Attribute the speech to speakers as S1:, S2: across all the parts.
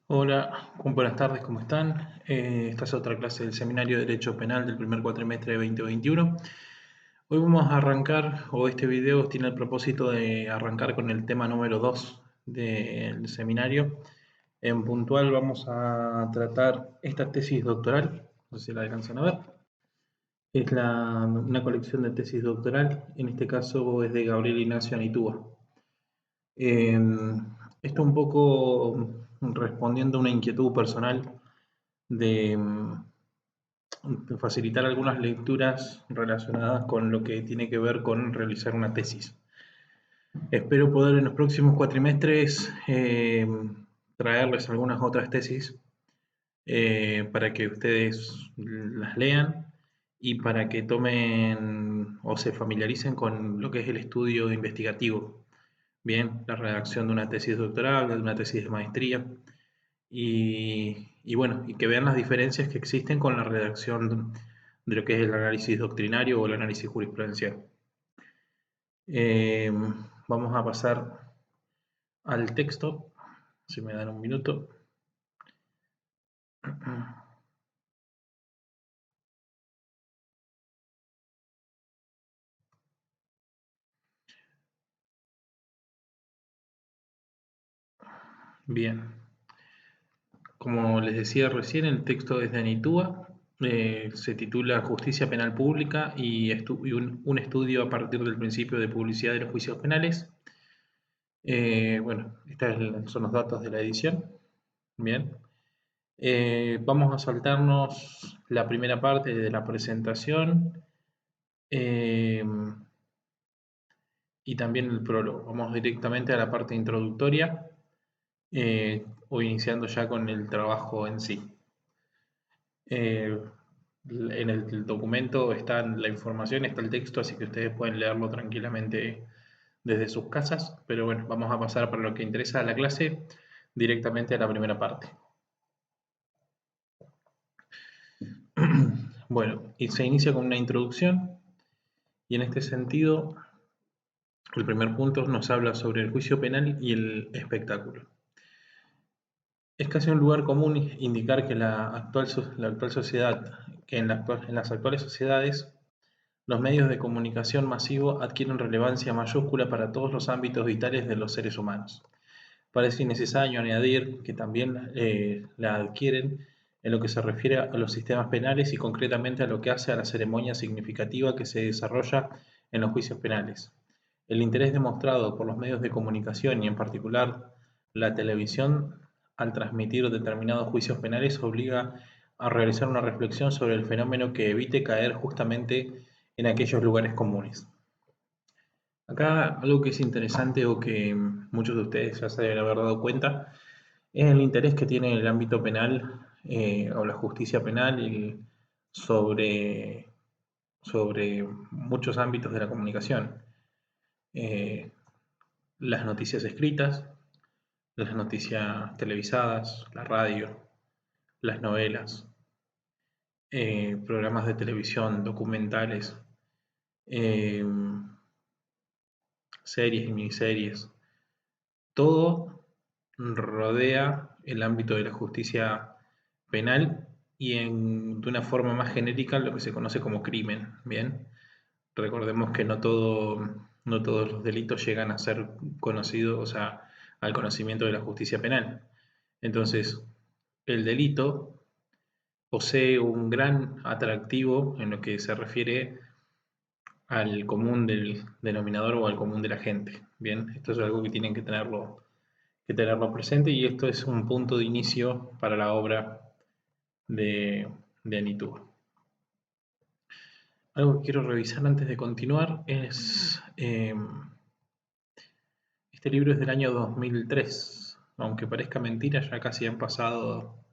S1: Hola, buenas tardes, ¿cómo están? Esta es otra clase del Seminario de Derecho Penal del primer cuatrimestre de 2021. Hoy vamos a arrancar, o este video tiene el propósito de arrancar con el tema número 2 del seminario. En puntual vamos a tratar esta tesis doctoral, no sé si la alcanzan a ver. Es una colección de tesis doctoral, en este caso es de Gabriel Ignacio Anitúa. Eh, Esto un poco respondiendo a una inquietud personal de facilitar algunas lecturas relacionadas con lo que tiene que ver con realizar una tesis. Espero poder en los próximos cuatrimestres traerles algunas otras tesis para que ustedes las lean y para que tomen o se familiaricen con lo que es el estudio investigativo. Bien, la redacción de una tesis doctoral, de una tesis de maestría y bueno, y que vean las diferencias que existen con la redacción de lo que es el análisis doctrinario o el análisis jurisprudencial. Eh, Vamos a pasar al texto, si me dan un minuto. Bien, como les decía recién, el texto es de Anitúa, se titula Justicia Penal Pública y un estudio a partir del principio de publicidad de los juicios penales. Bueno, estos son los datos de la edición. Bien. Vamos a saltarnos la primera parte de la presentación eh, y también el prólogo. Vamos directamente a la parte introductoria o iniciando ya con el trabajo en sí. Eh, en el documento está la información, está el texto, así que ustedes pueden leerlo tranquilamente desde sus casas, pero bueno, vamos a pasar para lo que interesa a la clase directamente a la primera parte. Bueno, y se inicia con una introducción y en este sentido el primer punto nos habla sobre el juicio penal y el espectáculo. Es casi un lugar común indicar que la actual sociedad, que en las actuales sociedades, los medios de comunicación masivo adquieren relevancia mayúscula para todos los ámbitos vitales de los seres humanos. Parece innecesario añadir que también la adquieren en lo que se refiere a los sistemas penales y concretamente a lo que hace a la ceremonia significativa que se desarrolla en los juicios penales. El interés demostrado por los medios de comunicación y en particular la televisión al transmitir determinados juicios penales obliga a realizar una reflexión sobre el fenómeno que evite caer justamente en aquellos lugares comunes. Acá algo que es interesante o que muchos de ustedes ya se deben haber dado cuenta es el interés que tiene el ámbito penal o la justicia penal sobre, sobre muchos ámbitos de la comunicación. Eh, las noticias escritas, las noticias televisadas, la radio, las novelas, programas de televisión, documentales, eh, series y miniseries. Todo rodea el ámbito de la justicia penal y de una forma más genérica lo que se conoce como crimen. Bien, recordemos que no todos los delitos llegan a ser conocidos, o sea, al conocimiento de la justicia penal. Entonces, el delito posee un gran atractivo en lo que se refiere al común del denominador o al común de la gente. Bien, esto es algo que tienen que tenerlo presente y esto es un punto de inicio para la obra de Anitúa. Algo que quiero revisar antes de continuar es, este libro es del año 2003, aunque parezca mentira, ya casi han pasado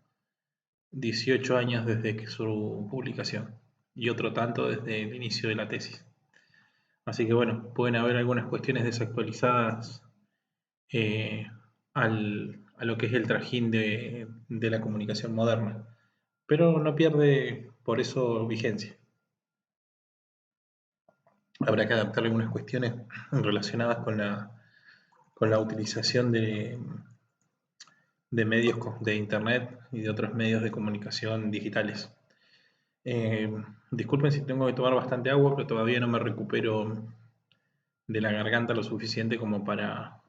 S1: 18 años desde que su publicación y otro tanto desde el inicio de la tesis. Así que bueno, pueden haber algunas cuestiones desactualizadas eh, a lo que es el trajín de la comunicación moderna, pero no pierde por eso vigencia. Habrá que adaptar algunas cuestiones relacionadas con la utilización medios de internet y de otros medios de comunicación digitales. Disculpen si tengo que tomar bastante agua, pero todavía no me recupero de la garganta lo suficiente como para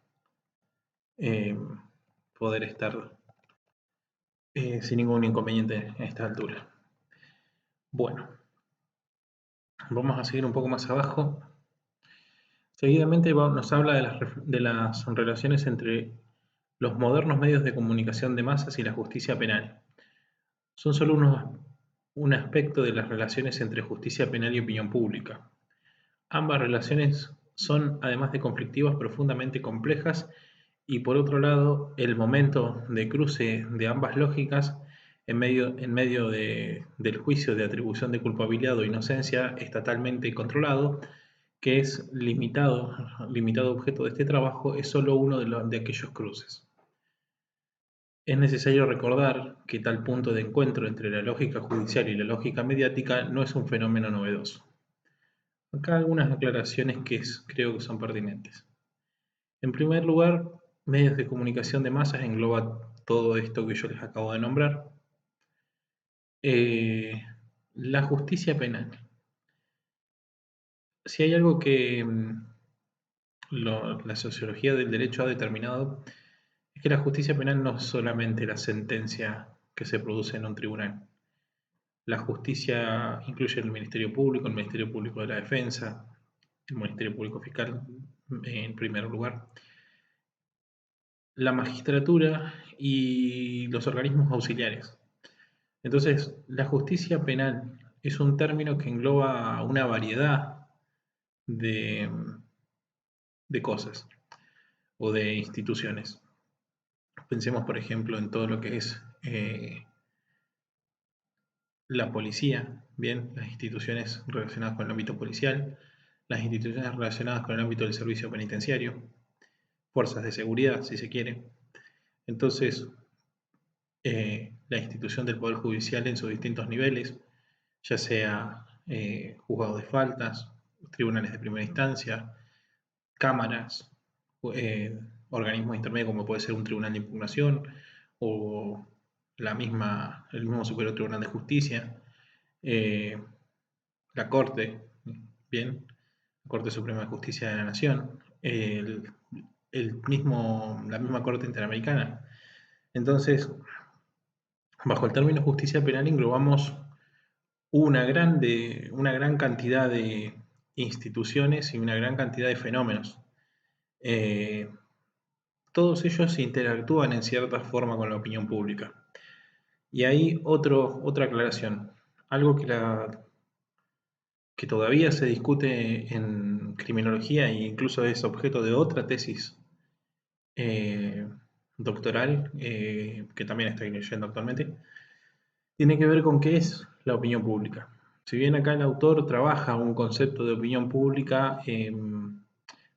S1: poder estar sin ningún inconveniente a esta altura. Bueno, vamos a seguir un poco más abajo. Seguidamente nos habla de las relaciones entre los modernos medios de comunicación de masas y la justicia penal. Son solo un aspecto de las relaciones entre justicia penal y opinión pública. Ambas relaciones son, además de conflictivas, profundamente complejas y, por otro lado, el momento de cruce de ambas lógicas en medio del juicio de atribución de culpabilidad o inocencia estatalmente controlado, que es limitado objeto de este trabajo, es solo uno de aquellos cruces. Es necesario recordar que tal punto de encuentro entre la lógica judicial y la lógica mediática no es un fenómeno novedoso. Acá algunas aclaraciones que creo que son pertinentes. En primer lugar, medios de comunicación de masas engloba todo esto que yo les acabo de nombrar. La justicia penal. Si hay algo que la sociología del derecho ha determinado, es que la justicia penal no es solamente la sentencia que se produce en un tribunal. La justicia incluye el Ministerio Público de la Defensa, el Ministerio Público Fiscal en primer lugar, la magistratura y los organismos auxiliares. Entonces, la justicia penal es un término que engloba una variedad de, de cosas o de instituciones. Pensemos, por ejemplo, en todo lo que es la policía, bien, las instituciones relacionadas con el ámbito policial, las instituciones relacionadas con el ámbito del servicio penitenciario, fuerzas de seguridad, si se quiere. Entonces, la institución del Poder Judicial en sus distintos niveles, ya sea juzgados de faltas, tribunales de primera instancia, cámaras, organismos intermedios como puede ser un tribunal de impugnación o el mismo Superior Tribunal de Justicia, la Corte, bien, la Corte Suprema de Justicia de la Nación, la misma Corte Interamericana. Entonces, bajo el término justicia penal englobamos una gran cantidad de instituciones y una gran cantidad de fenómenos. Todos ellos interactúan en cierta forma con la opinión pública. Y ahí otra aclaración. Algo que todavía se discute en criminología e incluso es objeto de otra tesis doctoral que también estoy leyendo actualmente, tiene que ver con qué es la opinión pública. Si bien acá el autor trabaja un concepto de opinión pública,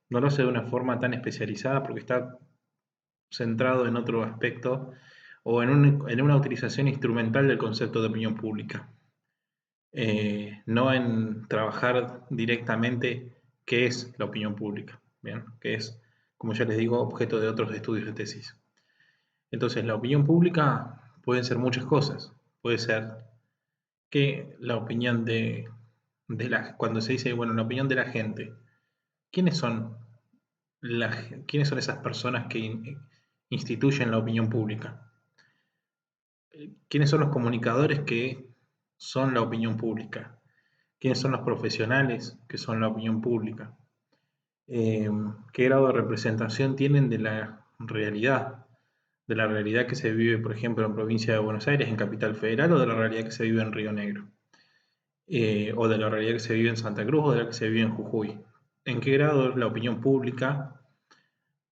S1: no lo hace de una forma tan especializada porque está centrado en otro aspecto o en una utilización instrumental del concepto de opinión pública. No en trabajar directamente qué es la opinión pública, ¿bien? Que es, como ya les digo, objeto de otros estudios de tesis. Entonces, la opinión pública pueden ser muchas cosas. Puede ser que la opinión cuando se dice, bueno, la opinión de la gente, ¿quiénes son, ¿quiénes son esas personas que instituyen la opinión pública? ¿Quiénes son los comunicadores que son la opinión pública? ¿Quiénes son los profesionales que son la opinión pública? ¿Qué grado de representación tienen de la realidad? De la realidad que se vive, por ejemplo, en provincia de Buenos Aires, en Capital Federal, o de la realidad que se vive en Río Negro, o de la realidad que se vive en Santa Cruz, o de la que se vive en Jujuy. ¿En qué grado la opinión pública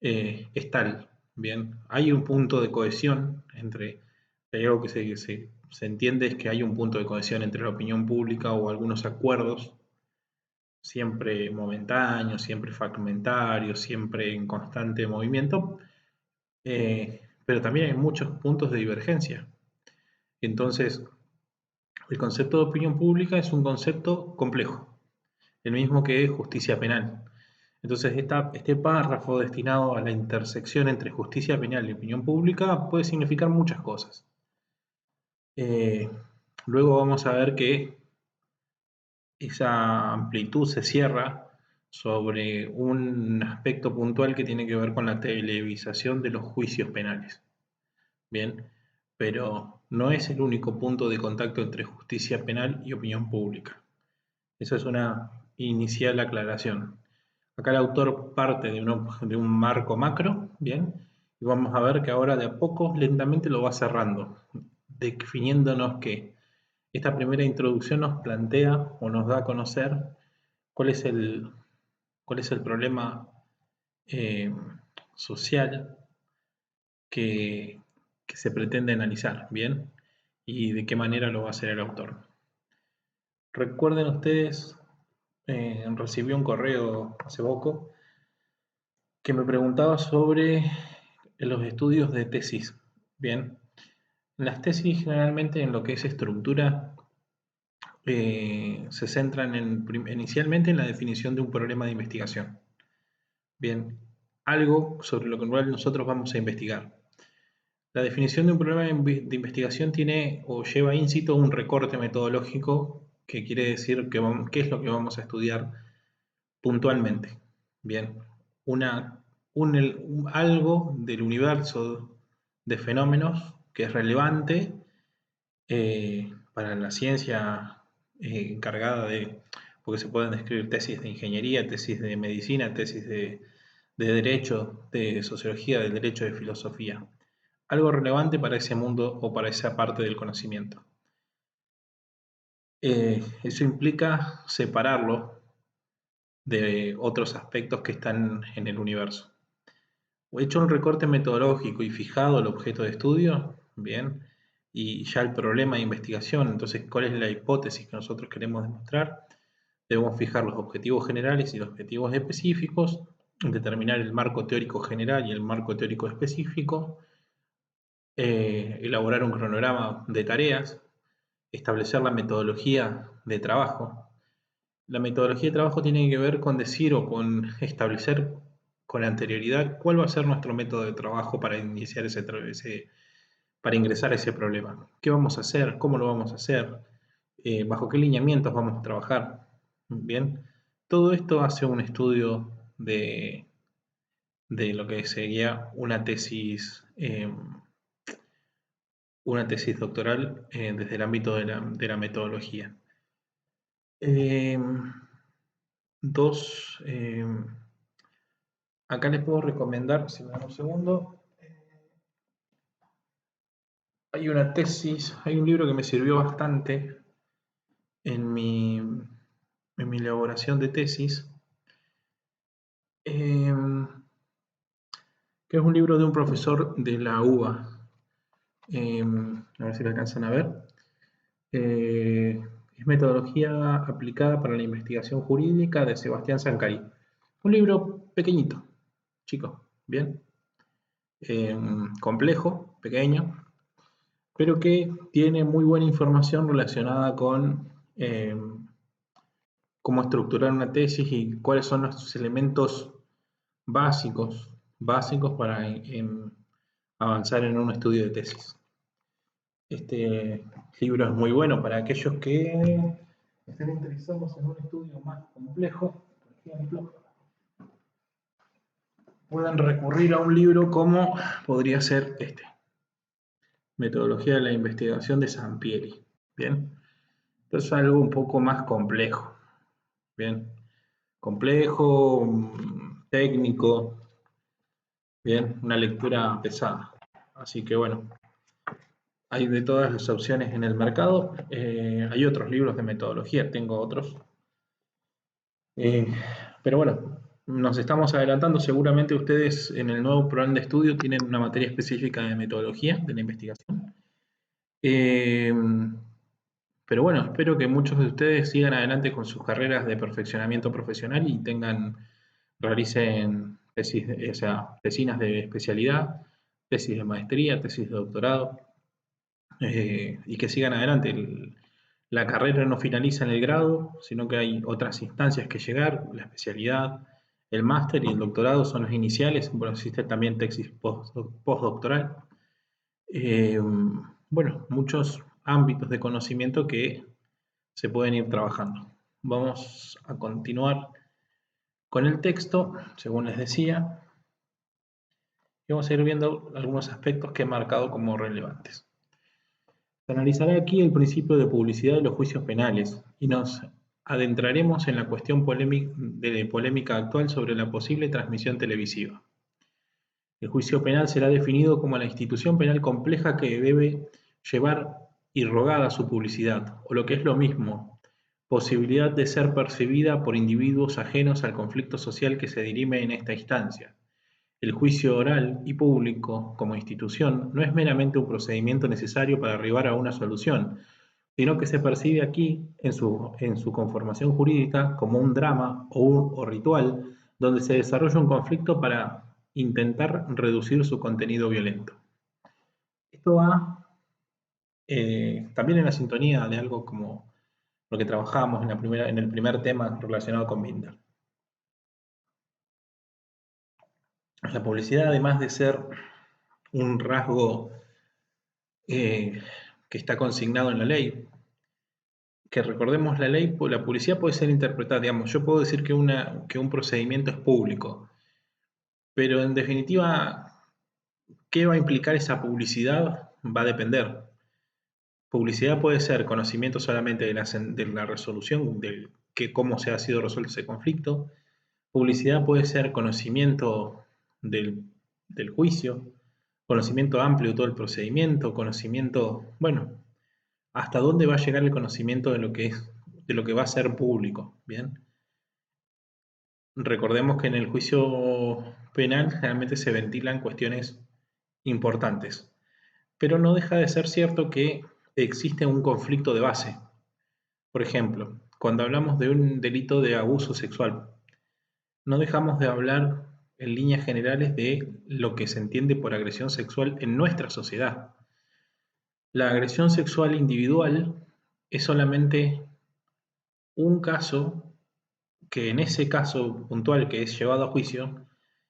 S1: es tal? Bien, hay un punto de cohesión entre, hay algo que se entiende es que hay un punto de cohesión entre la opinión pública o algunos acuerdos, siempre momentáneos, siempre fragmentarios, siempre en constante movimiento, pero también hay muchos puntos de divergencia. Entonces, el concepto de opinión pública es un concepto complejo, el mismo que justicia penal. Entonces, este párrafo destinado a la intersección entre justicia penal y opinión pública puede significar muchas cosas. Luego vamos a ver que esa amplitud se cierra sobre un aspecto puntual que tiene que ver con la televisación de los juicios penales. Bien, pero no es el único punto de contacto entre justicia penal y opinión pública. Esa es una inicial aclaración. Acá el autor parte de un marco macro, bien, y vamos a ver que ahora de a poco lentamente lo va cerrando, definiéndonos que esta primera introducción nos plantea o nos da a conocer cuál es cuál es el problema eh, social que, que se pretende analizar, ¿bien? Y de qué manera lo va a hacer el autor. Recuerden ustedes, recibí un correo hace poco que me preguntaba sobre los estudios de tesis. Bien, las tesis generalmente en lo que es estructura se centran inicialmente en la definición de un problema de investigación. Bien, algo sobre lo que nosotros vamos a investigar. La definición de un problema de investigación tiene o lleva íncito un recorte metodológico que quiere decir qué es lo que vamos a estudiar puntualmente. Bien, algo del universo de fenómenos que es relevante para la ciencia encargada de, porque se pueden describir tesis de ingeniería, tesis de medicina, tesis de derecho, de sociología, del derecho, de filosofía. Algo relevante para ese mundo o para esa parte del conocimiento. Eso implica separarlo de otros aspectos que están en el universo. Hecho un recorte metodológico y fijado el objeto de estudio, bien, y ya el problema de investigación, entonces, ¿cuál es la hipótesis que nosotros queremos demostrar? Debemos fijar los objetivos generales y los objetivos específicos, determinar el marco teórico general y el marco teórico específico, elaborar un cronograma de tareas, establecer la metodología de trabajo. La metodología de trabajo tiene que ver con decir o con establecer con anterioridad cuál va a ser nuestro método de trabajo para iniciar para ingresar a ese problema. ¿Qué vamos a hacer? ¿Cómo lo vamos a hacer? ¿Bajo qué lineamientos vamos a trabajar? Bien, todo esto hace un estudio de lo que sería una tesis doctoral desde el ámbito de la metodología. Eh, dos, acá les puedo recomendar, si me dan un segundo, hay una tesis, hay un libro que me sirvió bastante en mi elaboración de tesis, que es un libro de un profesor de la UBA. A ver si lo alcanzan a ver. Es Metodología aplicada para la investigación jurídica de Sebastián Sancari. Un libro pequeñito, chico, bien, complejo, pequeño, pero que tiene muy buena información relacionada con cómo estructurar una tesis y cuáles son los elementos básicos para avanzar en un estudio de tesis. Este libro es muy bueno para aquellos que estén interesados en un estudio más complejo, por ejemplo, puedan recurrir a un libro como podría ser este, Metodología de la investigación de Sampieri. Bien, esto es algo un poco más complejo. Bien, complejo, técnico, bien, una lectura pesada. Así que bueno, hay de todas las opciones en el mercado. Hay otros libros de metodología, tengo otros. Pero bueno, nos estamos adelantando. Seguramente ustedes en el nuevo programa de estudio tienen una materia específica de metodología de la investigación. Pero bueno, espero que muchos de ustedes sigan adelante con sus carreras de perfeccionamiento profesional y realicen tesis, o sea, tesinas de especialidad, tesis de maestría, tesis de doctorado, y que sigan adelante. La carrera no finaliza en el grado, sino que hay otras instancias que llegar, la especialidad, El máster y el doctorado son los iniciales, bueno, existe también tesis postdoctoral. Bueno, muchos ámbitos de conocimiento que se pueden ir trabajando. Vamos a continuar con el texto, según les decía, y vamos a ir viendo algunos aspectos que he marcado como relevantes. Se analizará aquí el principio de publicidad de los juicios penales y nos adentraremos en la cuestión polémica actual sobre la posible transmisión televisiva. El juicio penal será definido como la institución penal compleja que debe llevar irrogada su publicidad, o lo que es lo mismo, posibilidad de ser percibida por individuos ajenos al conflicto social que se dirime en esta instancia. El juicio oral y público, como institución, no es meramente un procedimiento necesario para arribar a una solución, sino que se percibe aquí, en su conformación jurídica, como un drama o ritual donde se desarrolla un conflicto para intentar reducir su contenido violento. Esto va también en la sintonía de algo como lo que trabajábamos en el primer tema relacionado con Binder. La publicidad, además de ser un rasgo que está consignado en la ley, que recordemos la ley, la publicidad puede ser interpretada, digamos, yo puedo decir que un procedimiento es público, pero en definitiva, ¿qué va a implicar esa publicidad? Va a depender. Publicidad puede ser conocimiento solamente de la resolución, de cómo se ha sido resuelto ese conflicto. Publicidad puede ser conocimiento del juicio, conocimiento amplio de todo el procedimiento, conocimiento, bueno, hasta dónde va a llegar el conocimiento de lo que va a ser público, ¿bien? Recordemos que en el juicio penal generalmente se ventilan cuestiones importantes, pero no deja de ser cierto que existe un conflicto de base. Por ejemplo, cuando hablamos de un delito de abuso sexual, no dejamos de hablar en líneas generales de lo que se entiende por agresión sexual en nuestra sociedad. La agresión sexual individual es solamente un caso que en ese caso puntual que es llevado a juicio,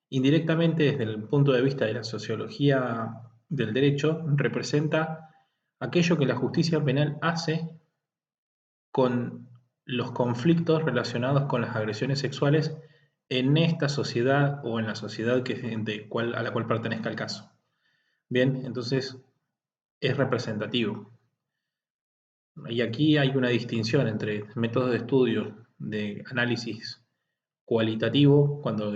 S1: indirectamente desde el punto de vista de la sociología del derecho, representa aquello que la justicia penal hace con los conflictos relacionados con las agresiones sexuales en esta sociedad o en la sociedad a la cual pertenezca el caso. Bien, entonces es representativo. Y aquí hay una distinción entre métodos de estudio de análisis cualitativo, cuando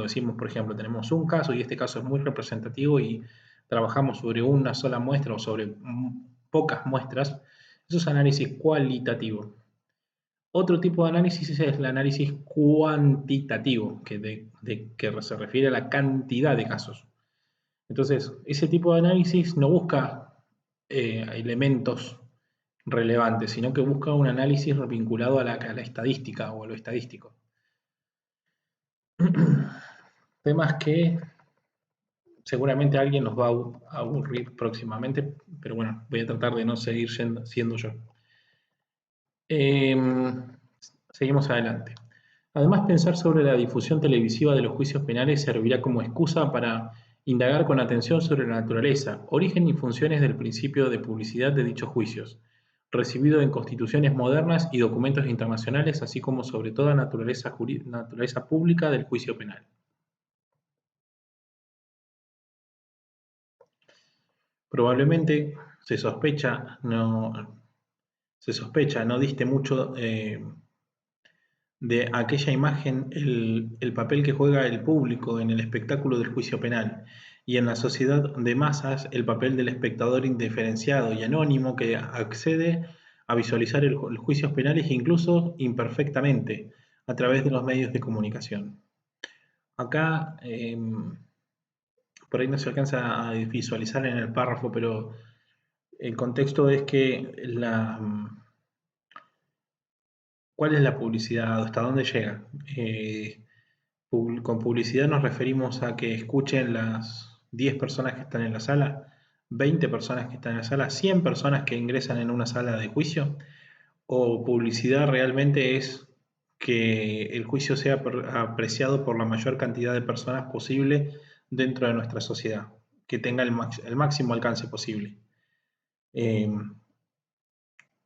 S1: decimos, por ejemplo, tenemos un caso y este caso es muy representativo y trabajamos sobre una sola muestra o sobre pocas muestras, eso es análisis cualitativo. Otro tipo de análisis es el análisis cuantitativo, que se refiere a la cantidad de casos. Entonces, ese tipo de análisis no busca elementos relevantes, sino que busca un análisis vinculado a la estadística o a lo estadístico. Temas que seguramente alguien nos va a aburrir próximamente, pero bueno, voy a tratar de no seguir siendo yo. Seguimos adelante. Además, pensar sobre la difusión televisiva de los juicios penales servirá como excusa para indagar con atención sobre la naturaleza, origen y funciones del principio de publicidad de dichos juicios, recibido en constituciones modernas y documentos internacionales, así como sobre toda naturaleza pública del juicio penal. Probablemente se sospecha, no diste mucho de aquella imagen el papel que juega el público en el espectáculo del juicio penal y en la sociedad de masas el papel del espectador indiferenciado y anónimo que accede a visualizar los juicios penales incluso imperfectamente a través de los medios de comunicación. Acá por ahí no se alcanza a visualizar en el párrafo, pero el contexto es que ¿cuál es la publicidad? ¿Hasta dónde llega? Con publicidad nos referimos a que escuchen las 10 personas que están en la sala, 20 personas que están en la sala, 100 personas que ingresan en una sala de juicio, o publicidad realmente es que el juicio sea apreciado por la mayor cantidad de personas posible dentro de nuestra sociedad, que tenga el máximo alcance posible.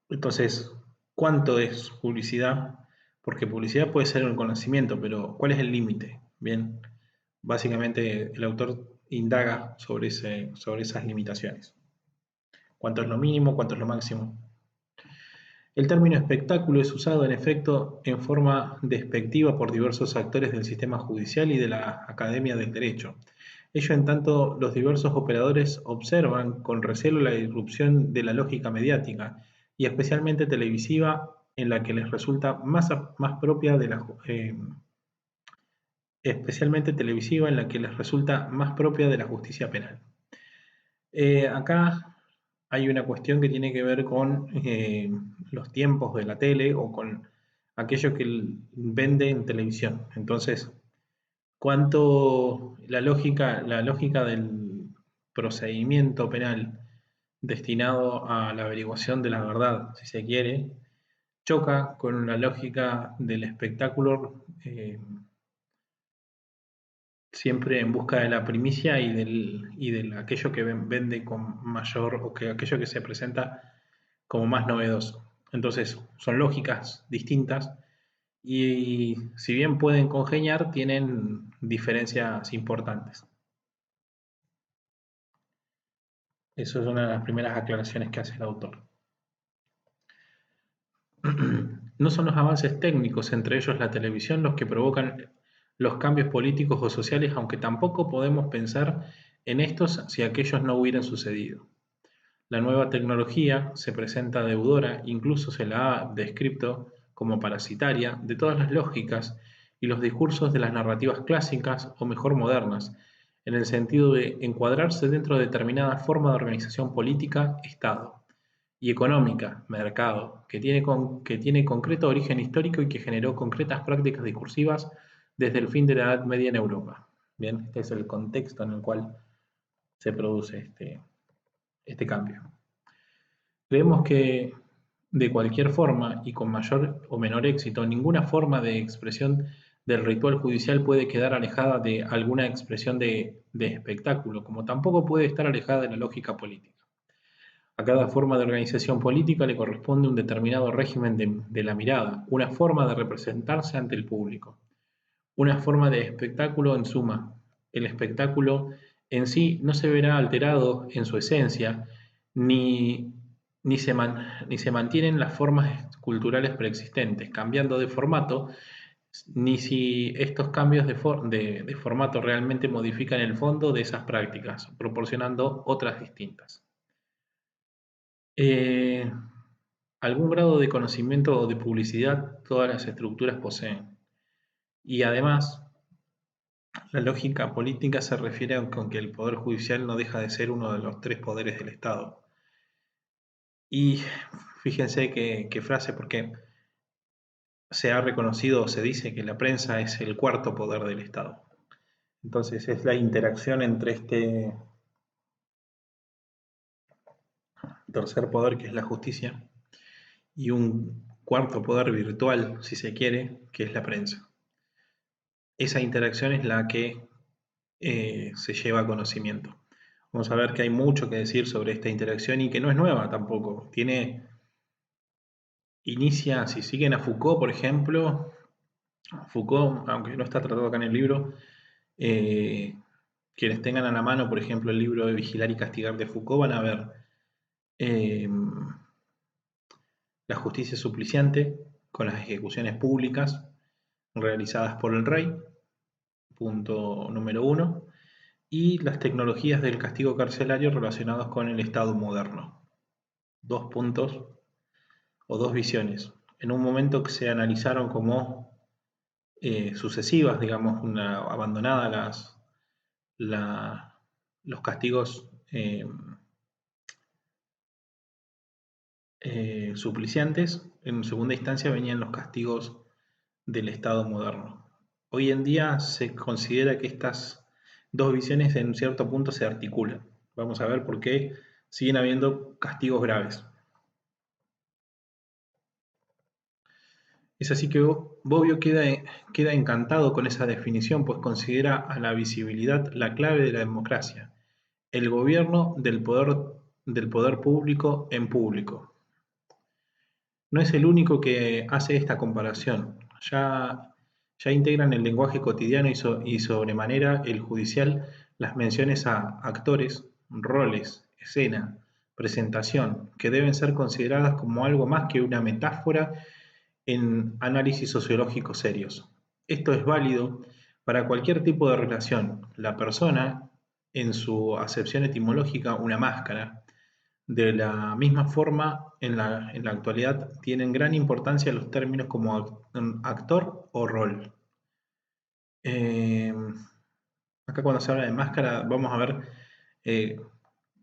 S1: Entonces, ¿cuánto es publicidad? Porque publicidad puede ser un conocimiento, pero ¿cuál es el límite? Bien, básicamente el autor indaga sobre esas limitaciones. ¿Cuánto es lo mínimo? ¿Cuánto es lo máximo? El término espectáculo es usado en efecto en forma despectiva por diversos actores del sistema judicial y de la Academia del Derecho. Ello en tanto los diversos operadores observan con recelo la irrupción de la lógica mediática y especialmente televisiva en la que les resulta más propia de la especialmente televisiva en la que les resulta más propia de la justicia penal. Acá hay una cuestión que tiene que ver con los tiempos de la tele o con aquello que vende en televisión. Entonces, cuánto la lógica del procedimiento penal destinado a la averiguación de la verdad, si se quiere, choca con la lógica del espectáculo siempre en busca de la primicia y de aquello que vende con mayor o que aquello que se presenta como más novedoso. Entonces, son lógicas distintas y si bien pueden congeniar, tienen diferencias importantes. Eso es una de las primeras aclaraciones que hace el autor. No son los avances técnicos, entre ellos la televisión, los que provocan los cambios políticos o sociales, aunque tampoco podemos pensar en estos si aquellos no hubieran sucedido. La nueva tecnología se presenta deudora, incluso se la ha descrito como parasitaria, de todas las lógicas y los discursos de las narrativas clásicas o mejor modernas, en el sentido de encuadrarse dentro de determinada forma de organización política, Estado, y económica, mercado, que tiene concreto origen histórico y que generó concretas prácticas discursivas desde el fin de la Edad Media en Europa. Bien, este es el contexto en el cual se produce este cambio. Creemos que de cualquier forma y con mayor o menor éxito, ninguna forma de expresión del ritual judicial puede quedar alejada de alguna expresión de espectáculo, como tampoco puede estar alejada de la lógica política. A cada forma de organización política le corresponde un determinado régimen de la mirada, una forma de representarse ante el público, una forma de espectáculo en suma. El espectáculo en sí no se verá alterado en su esencia, ni, ni se mantienen las formas culturales preexistentes, cambiando de formato, ni si estos cambios de formato realmente modifican el fondo de esas prácticas, proporcionando otras distintas. Eh, Algún grado de conocimiento o de publicidad todas las estructuras poseen. Y además, la lógica política se refiere con que el Poder Judicial no deja de ser uno de los tres poderes del Estado. Y fíjense qué frase, porque se ha reconocido o se dice que la prensa es el cuarto poder del Estado. Entonces es la interacción entre este tercer poder que es la justicia y un cuarto poder virtual, si se quiere, que es la prensa. Esa interacción es la que se lleva a conocimiento. Vamos a ver que hay mucho que decir sobre esta interacción y que no es nueva tampoco. Inicia, si siguen a Foucault, por ejemplo, Foucault, aunque no está tratado acá en el libro, quienes tengan a la mano, por ejemplo, el libro de Vigilar y Castigar de Foucault, van a ver eh, la justicia supliciante con las ejecuciones públicas realizadas por el rey, punto número 1, y las tecnologías del castigo carcelario relacionados con el Estado moderno. 2 puntos o 2 visiones. En un momento que se analizaron como sucesivas, digamos, abandonadas los castigos supliciantes, en segunda instancia venían los castigos del Estado moderno. Hoy en día se considera que estas 2 visiones en un cierto punto se articulan. Vamos a ver por qué siguen habiendo castigos graves. Es así que Bobbio queda encantado con esa definición, pues considera a la visibilidad la clave de la democracia, el gobierno del poder público en público. No es el único que hace esta comparación. Ya integran el lenguaje cotidiano y sobremanera el judicial las menciones a actores, roles, escena, presentación, que deben ser consideradas como algo más que una metáfora en análisis sociológicos serios. Esto es válido para cualquier tipo de relación. La persona, en su acepción etimológica, una máscara. De la misma forma, en la actualidad tienen gran importancia los términos como actor o rol. Eh, Acá cuando se habla de máscara, vamos a ver eh,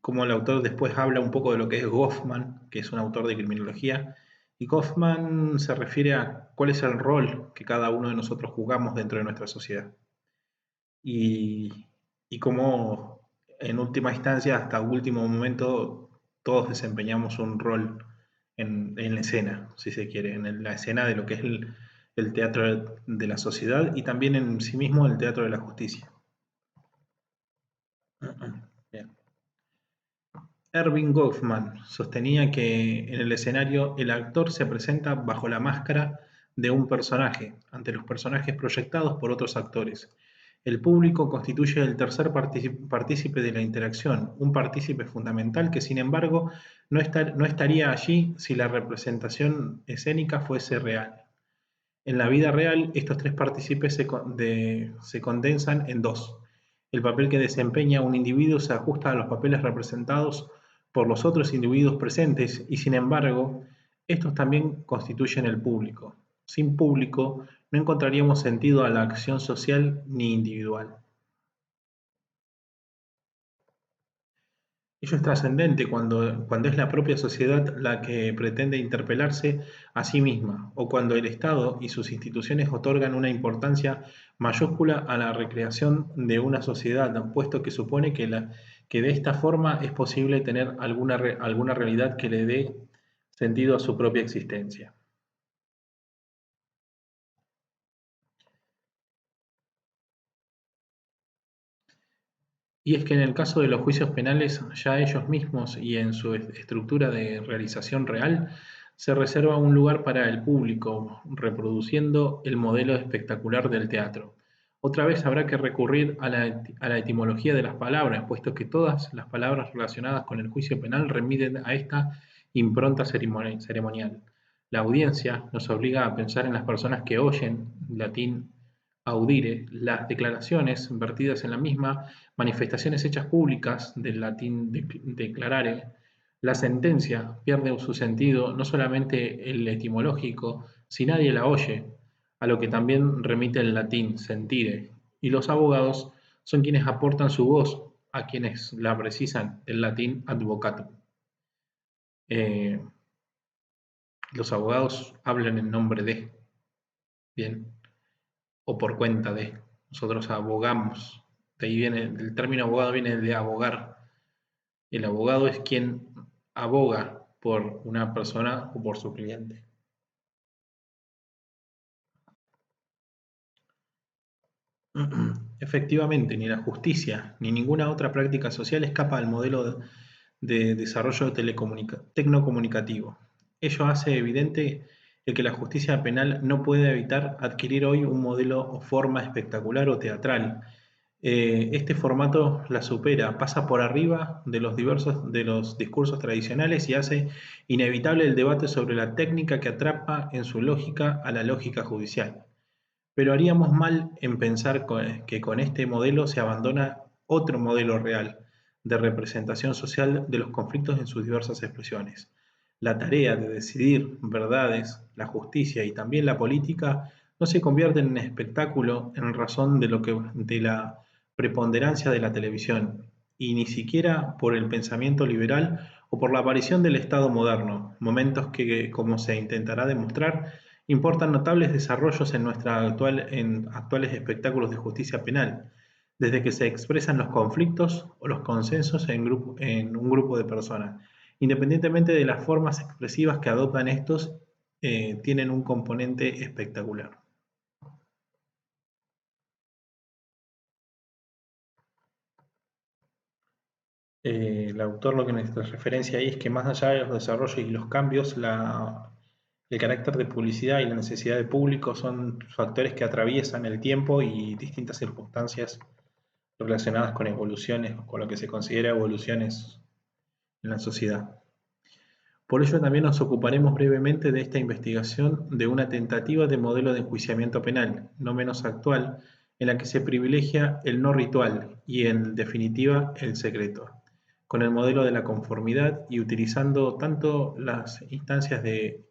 S1: cómo el autor después habla un poco de lo que es Goffman, que es un autor de criminología, y Goffman se refiere a cuál es el rol que cada uno de nosotros jugamos dentro de nuestra sociedad. Y, y cómo en última instancia, hasta último momento, todos desempeñamos un rol en la escena, si se quiere, en la escena de lo que es el teatro de la sociedad y también en sí mismo el teatro de la justicia. Bien. Erving Goffman sostenía que en el escenario el actor se presenta bajo la máscara de un personaje, ante los personajes proyectados por otros actores. El público constituye el tercer partícipe de la interacción, un partícipe fundamental que sin embargo no estaría allí si la representación escénica fuese real. En la vida real, estos tres partícipes se condensan en dos. El papel que desempeña un individuo se ajusta a los papeles representados por los otros individuos presentes y, sin embargo, estos también constituyen el público. Sin público, no encontraríamos sentido a la acción social ni individual. Ello es trascendente cuando es la propia sociedad la que pretende interpelarse a sí misma, o cuando el Estado y sus instituciones otorgan una importancia mayúscula a la recreación de una sociedad, puesto que supone que de esta forma es posible tener alguna realidad que le dé sentido a su propia existencia. Y es que en el caso de los juicios penales, ya ellos mismos y en su estructura de realización real, se reserva un lugar para el público, reproduciendo el modelo espectacular del teatro. Otra vez habrá que recurrir a la etimología de las palabras, puesto que todas las palabras relacionadas con el juicio penal remiten a esta impronta ceremonial. La audiencia nos obliga a pensar en las personas que oyen, latín audire, las declaraciones vertidas en la misma, manifestaciones hechas públicas, del latín declarare, la sentencia pierde su sentido, no solamente el etimológico, si nadie la oye, a lo que también remite el latín sentire, y los abogados son quienes aportan su voz a quienes la precisan, el latín advocatum. Eh, los abogados hablan en nombre de, bien, o por cuenta de. Nosotros abogamos. De ahí viene, el término abogado viene de abogar. El abogado es quien aboga por una persona o por su cliente. Efectivamente, ni la justicia ni ninguna otra práctica social escapa al modelo de desarrollo tecnocomunicativo. Ello hace evidente el que la justicia penal no puede evitar adquirir hoy un modelo o forma espectacular o teatral. Este formato la supera, pasa por arriba de los discursos tradicionales y hace inevitable el debate sobre la técnica que atrapa en su lógica a la lógica judicial. Pero haríamos mal en pensar que con este modelo se abandona otro modelo real de representación social de los conflictos en sus diversas expresiones. La tarea de decidir verdades, la justicia y también la política no se convierten en espectáculo en razón de la preponderancia de la televisión, y ni siquiera por el pensamiento liberal o por la aparición del Estado moderno, momentos que, como se intentará demostrar, importan notables desarrollos en actuales espectáculos de justicia penal, desde que se expresan los conflictos o los consensos en un grupo de personas. Independientemente de las formas expresivas que adoptan estos, tienen un componente espectacular. el autor lo que nos referencia ahí es que más allá de los desarrollos y los cambios, el carácter de publicidad y la necesidad de público son factores que atraviesan el tiempo y distintas circunstancias relacionadas con evoluciones, con lo que se considera evoluciones en la sociedad. Por ello también nos ocuparemos brevemente de esta investigación de una tentativa de modelo de enjuiciamiento penal, no menos actual, en la que se privilegia el no ritual y, en definitiva, el secreto, con el modelo de la conformidad y utilizando tanto las instancias de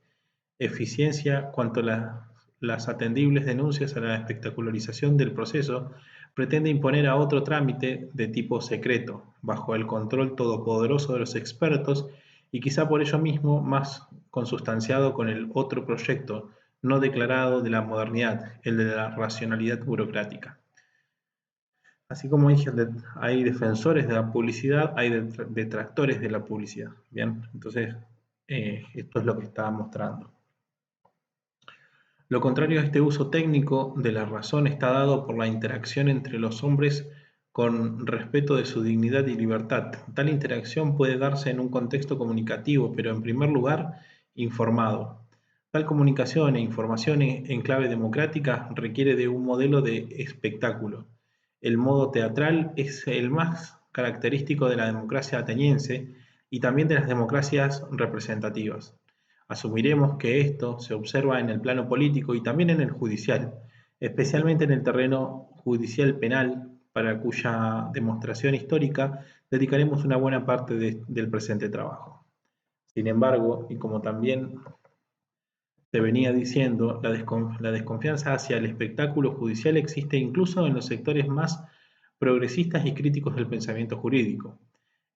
S1: eficiencia cuanto las atendibles denuncias a la espectacularización del proceso, pretende imponer a otro trámite de tipo secreto, bajo el control todopoderoso de los expertos y quizá por ello mismo más consustanciado con el otro proyecto no declarado de la modernidad, el de la racionalidad burocrática. Así como dije, hay defensores de la publicidad, hay detractores de la publicidad. Bien, entonces esto es lo que estaba mostrando. Lo contrario a este uso técnico de la razón está dado por la interacción entre los hombres con respeto de su dignidad y libertad. Tal interacción puede darse en un contexto comunicativo, pero en primer lugar informado. Tal comunicación e información en clave democrática requiere de un modelo de espectáculo. El modo teatral es el más característico de la democracia ateniense y también de las democracias representativas. Asumiremos que esto se observa en el plano político y también en el judicial, especialmente en el terreno judicial penal, para cuya demostración histórica dedicaremos una buena parte del presente trabajo. Sin embargo, y como también se venía diciendo, la desconfianza hacia el espectáculo judicial existe incluso en los sectores más progresistas y críticos del pensamiento jurídico.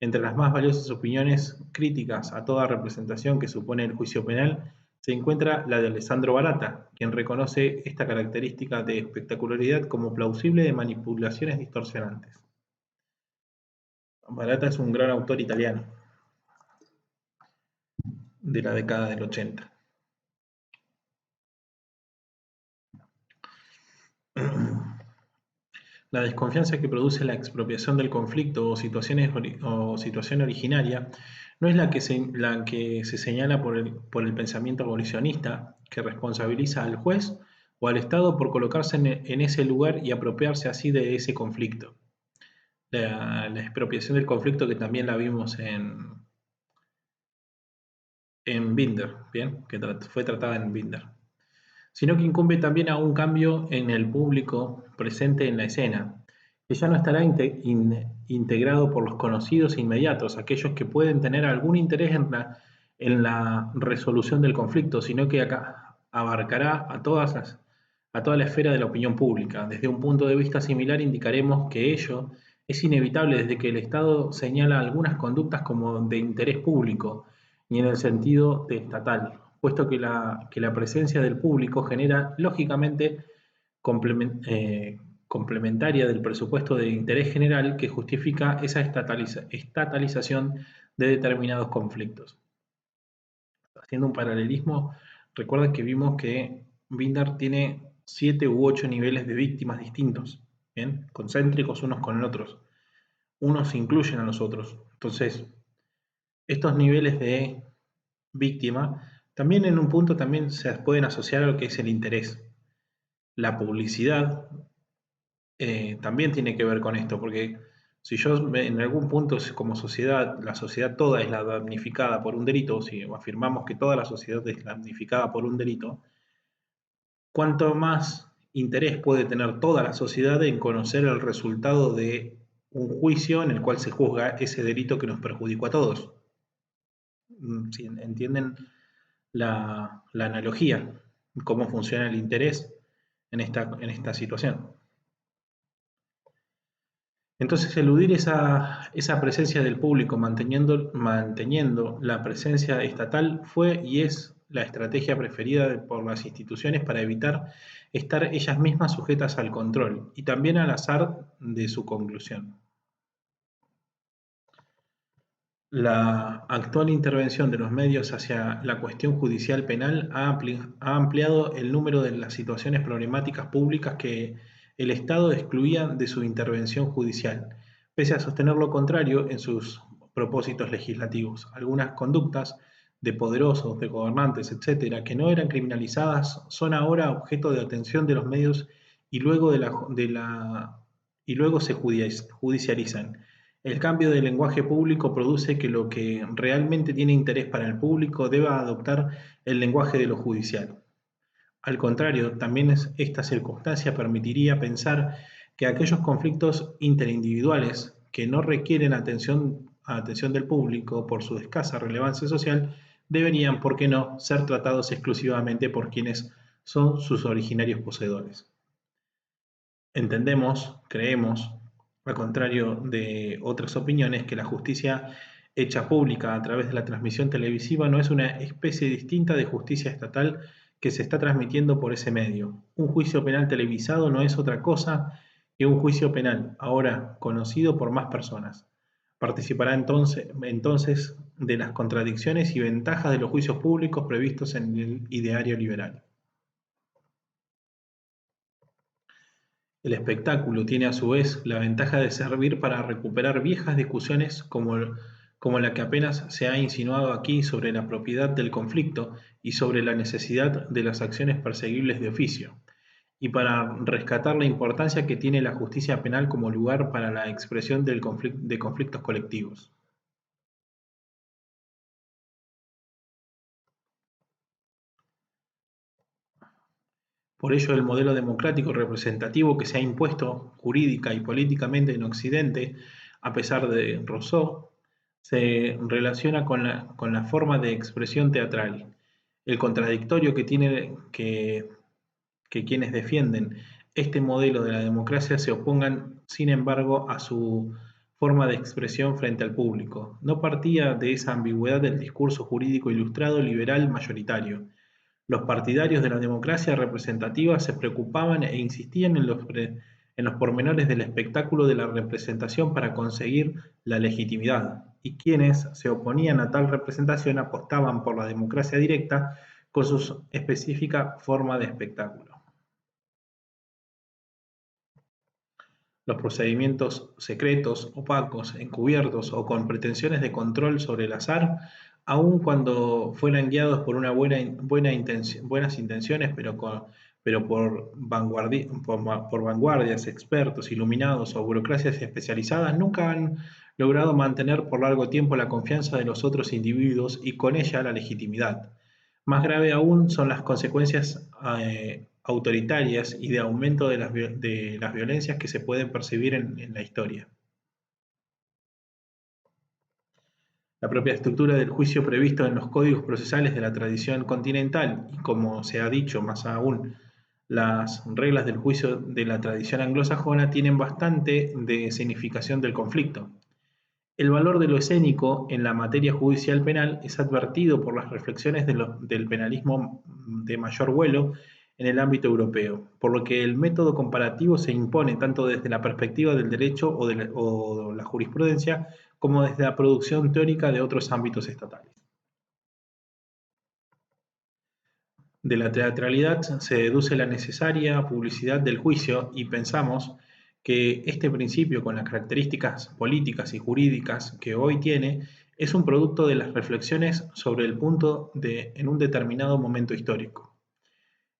S1: Entre las más valiosas opiniones críticas a toda representación que supone el juicio penal se encuentra la de Alessandro Barata, quien reconoce esta característica de espectacularidad como plausible de manipulaciones distorsionantes. Barata es un gran autor italiano de la década del 80. La desconfianza que produce la expropiación del conflicto o situación originaria no es la que se señala por el pensamiento abolicionista, que responsabiliza al juez o al Estado por colocarse en ese lugar y apropiarse así de ese conflicto. La expropiación del conflicto, que también la vimos en Binder, ¿bien? Que fue tratada en Binder, sino que incumbe también a un cambio en el público presente en la escena, que ya no estará integrado por los conocidos inmediatos, aquellos que pueden tener algún interés en la resolución del conflicto, sino que acá abarcará a toda la esfera de la opinión pública. Desde un punto de vista similar indicaremos que ello es inevitable desde que el Estado señala algunas conductas como de interés público y en el sentido de estatal, puesto que la presencia del público genera lógicamente complementaria del presupuesto de interés general que justifica esa estatalización de determinados conflictos. Haciendo un paralelismo, recuerda que vimos que Binder tiene 7 u 8 niveles de víctimas distintos, ¿bien? Concéntricos unos con otros. Unos incluyen a los otros. Entonces, estos niveles de víctima también en un punto también se pueden asociar a lo que es el interés. La publicidad también tiene que ver con esto, porque si yo en algún punto como sociedad, la sociedad toda es la damnificada por un delito, si afirmamos que toda la sociedad es damnificada por un delito, cuanto más interés puede tener toda la sociedad en conocer el resultado de un juicio en el cual se juzga ese delito que nos perjudicó a todos. Si entienden la analogía, cómo funciona el interés en esta situación. Entonces, eludir esa presencia del público manteniendo la presencia estatal fue y es la estrategia preferida por las instituciones para evitar estar ellas mismas sujetas al control y también al azar de su conclusión. La actual intervención de los medios hacia la cuestión judicial penal ha ampliado el número de las situaciones problemáticas públicas que el Estado excluía de su intervención judicial, pese a sostener lo contrario en sus propósitos legislativos. Algunas conductas de poderosos, de gobernantes, etcétera, que no eran criminalizadas, son ahora objeto de atención de los medios y luego, y luego se judicializan. El cambio del lenguaje público produce que lo que realmente tiene interés para el público deba adoptar el lenguaje de lo judicial. Al contrario, también esta circunstancia permitiría pensar que aquellos conflictos interindividuales que no requieren atención del público por su escasa relevancia social deberían, por qué no, ser tratados exclusivamente por quienes son sus originarios poseedores. Entendemos, creemos, al contrario de otras opiniones, que la justicia hecha pública a través de la transmisión televisiva no es una especie distinta de justicia estatal que se está transmitiendo por ese medio. Un juicio penal televisado no es otra cosa que un juicio penal, ahora conocido por más personas. Participará entonces de las contradicciones y ventajas de los juicios públicos previstos en el ideario liberal. El espectáculo tiene a su vez la ventaja de servir para recuperar viejas discusiones como la que apenas se ha insinuado aquí sobre la propiedad del conflicto y sobre la necesidad de las acciones perseguibles de oficio, y para rescatar la importancia que tiene la justicia penal como lugar para la expresión de conflictos colectivos. Por ello, el modelo democrático representativo que se ha impuesto jurídica y políticamente en Occidente, a pesar de Rousseau, se relaciona con la forma de expresión teatral. El contradictorio que quienes defienden este modelo de la democracia se opongan, sin embargo, a su forma de expresión frente al público. No partía de esa ambigüedad del discurso jurídico ilustrado liberal mayoritario. Los partidarios de la democracia representativa se preocupaban e insistían en los pormenores del espectáculo de la representación para conseguir la legitimidad, y quienes se oponían a tal representación apostaban por la democracia directa con su específica forma de espectáculo. Los procedimientos secretos, opacos, encubiertos o con pretensiones de control sobre el azar, aun cuando fueran guiados por buenas intenciones, pero por vanguardias, expertos, iluminados o burocracias especializadas, nunca han logrado mantener por largo tiempo la confianza de los otros individuos y con ella la legitimidad. Más grave aún son las consecuencias autoritarias y de aumento de las violencias que se pueden percibir en la historia. La propia estructura del juicio previsto en los códigos procesales de la tradición continental y, como se ha dicho más aún, las reglas del juicio de la tradición anglosajona tienen bastante de significación del conflicto. El valor de lo escénico en la materia judicial penal es advertido por las reflexiones del penalismo de mayor vuelo en el ámbito europeo, por lo que el método comparativo se impone tanto desde la perspectiva del derecho o la jurisprudencia como desde la producción teórica de otros ámbitos estatales. De la teatralidad se deduce la necesaria publicidad del juicio y pensamos que este principio, con las características políticas y jurídicas que hoy tiene, es un producto de las reflexiones sobre el punto en un determinado momento histórico.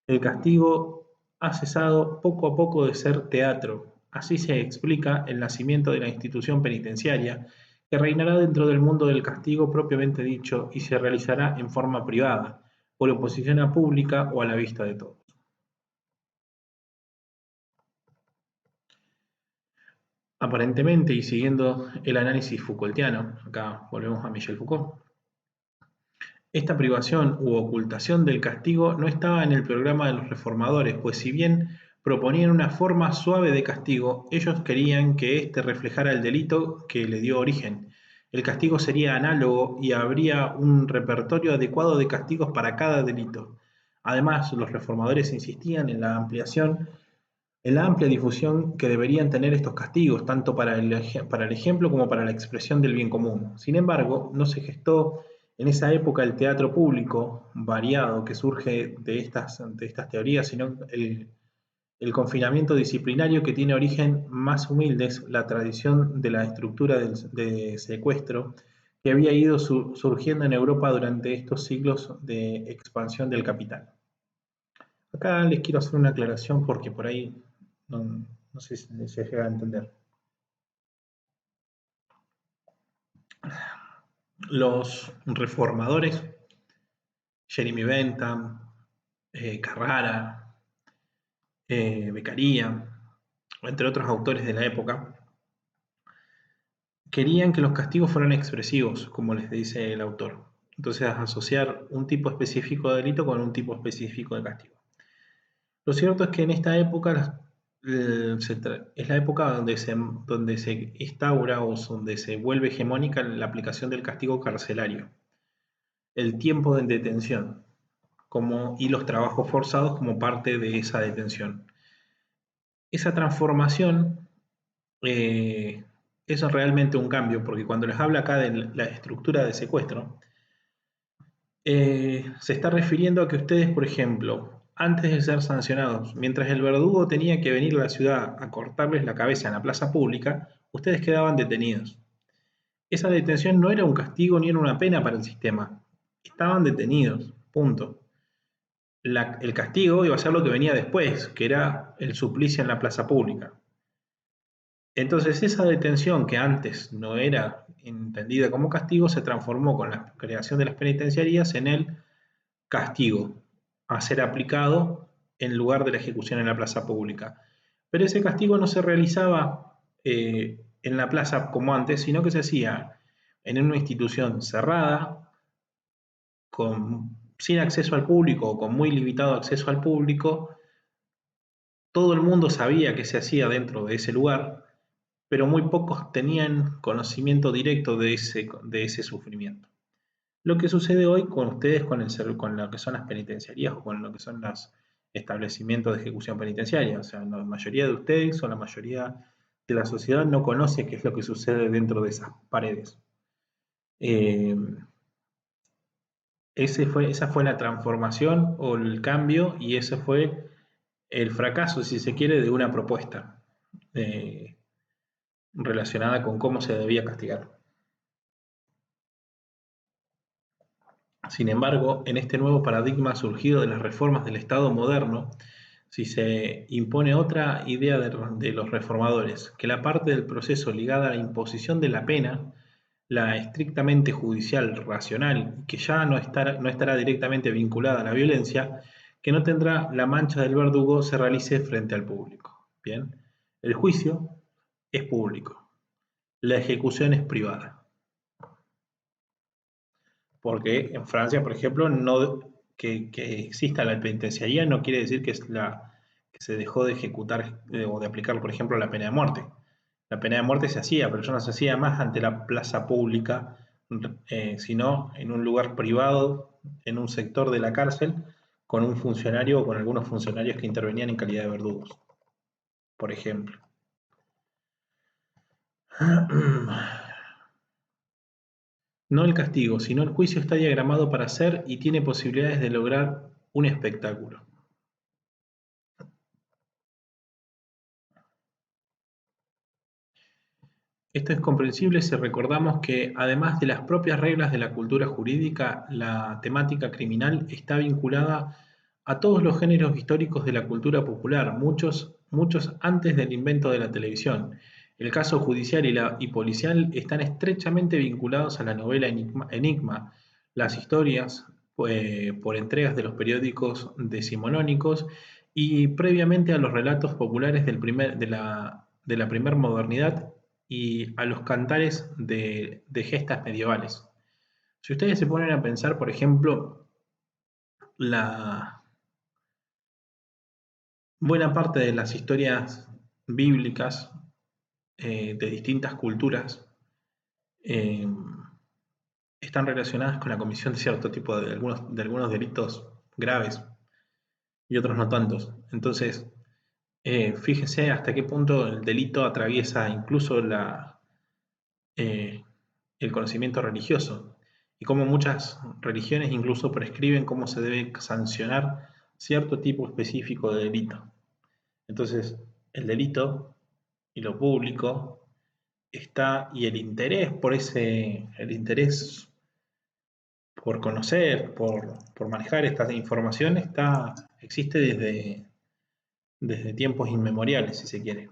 S1: El castigo ha cesado poco a poco de ser teatro. Así se explica el nacimiento de la institución penitenciaria, que reinará dentro del mundo del castigo propiamente dicho y se realizará en forma privada, por oposición a pública o a la vista de todos. Aparentemente, y siguiendo el análisis Foucaultiano, acá volvemos a Michel Foucault, esta privación u ocultación del castigo no estaba en el programa de los reformadores, pues si bien proponían una forma suave de castigo, ellos querían que éste reflejara el delito que le dio origen. El castigo sería análogo y habría un repertorio adecuado de castigos para cada delito. Además, los reformadores insistían en la amplia difusión que deberían tener estos castigos, tanto para el ejemplo como para la expresión del bien común. Sin embargo, no se gestó en esa época el teatro público variado que surge de estas teorías, sino El confinamiento disciplinario, que tiene origen más humildes, la tradición de la estructura de secuestro que había ido surgiendo en Europa durante estos siglos de expansión del capital. Acá les quiero hacer una aclaración porque por ahí no sé si se llega a entender. Los reformadores, Jeremy Bentham, Carrara, Beccaria, entre otros autores de la época, querían que los castigos fueran expresivos, como les dice el autor. Entonces, asociar un tipo específico de delito con un tipo específico de castigo. Lo cierto es que en esta época es la época donde se instaura o donde se vuelve hegemónica la aplicación del castigo carcelario, el tiempo de detención y los trabajos forzados como parte de esa detención. Esa transformación es realmente un cambio, porque cuando les habla acá de la estructura de secuestro, se está refiriendo a que ustedes, por ejemplo, antes de ser sancionados, mientras el verdugo tenía que venir a la ciudad a cortarles la cabeza en la plaza pública, ustedes quedaban detenidos. Esa detención no era un castigo ni era una pena para el sistema. Estaban detenidos, punto. El castigo iba a ser lo que venía después, que era el suplicio en la plaza pública. Entonces esa detención que antes no era entendida como castigo se transformó con la creación de las penitenciarías en el castigo a ser aplicado en lugar de la ejecución en la plaza pública. Pero ese castigo no se realizaba en la plaza como antes, sino que se hacía en una institución cerrada, sin acceso al público o con muy limitado acceso al público. Todo el mundo sabía que se hacía dentro de ese lugar, pero muy pocos tenían conocimiento directo de ese sufrimiento. Lo que sucede hoy con ustedes con lo que son las penitenciarías o con lo que son los establecimientos de ejecución penitenciaria. O sea, la mayoría de ustedes o la mayoría de la sociedad no conoce qué es lo que sucede dentro de esas paredes. Eh, esa fue la transformación o el cambio y ese fue el fracaso, si se quiere, de una propuesta relacionada con cómo se debía castigar. Sin embargo, en este nuevo paradigma surgido de las reformas del Estado moderno, si se impone otra idea de los reformadores, que la parte del proceso ligada a la imposición de la pena, la estrictamente judicial, racional, que ya no estará directamente vinculada a la violencia, que no tendrá la mancha del verdugo, se realice frente al público. Bien, el juicio es público, la ejecución es privada. Porque en Francia, por ejemplo, que exista la penitenciaría no quiere decir que se dejó de ejecutar o de aplicar, por ejemplo, la pena de muerte. La pena de muerte se hacía, pero ya no se hacía más ante la plaza pública, sino en un lugar privado, en un sector de la cárcel, con un funcionario o con algunos funcionarios que intervenían en calidad de verdugos, por ejemplo. No el castigo, sino el juicio está diagramado para ser y tiene posibilidades de lograr un espectáculo. Esto es comprensible si recordamos que, además de las propias reglas de la cultura jurídica, la temática criminal está vinculada a todos los géneros históricos de la cultura popular, muchos antes del invento de la televisión. El caso judicial y policial están estrechamente vinculados a la novela Enigma, las historias por entregas de los periódicos decimonónicos y previamente a los relatos populares de la primer modernidad y a los cantares de gestas medievales. Si ustedes se ponen a pensar, por ejemplo, la buena parte de las historias bíblicas de distintas culturas eh, están relacionadas con la comisión de cierto tipo de algunos delitos graves y otros no tantos. Entonces, fíjense hasta qué punto el delito atraviesa incluso eh, el conocimiento religioso y cómo muchas religiones incluso prescriben cómo se debe sancionar cierto tipo específico de delito. Entonces, el delito y lo público está, y el interés el interés por conocer, por manejar esta información, existe desde tiempos inmemoriales, si se quiere.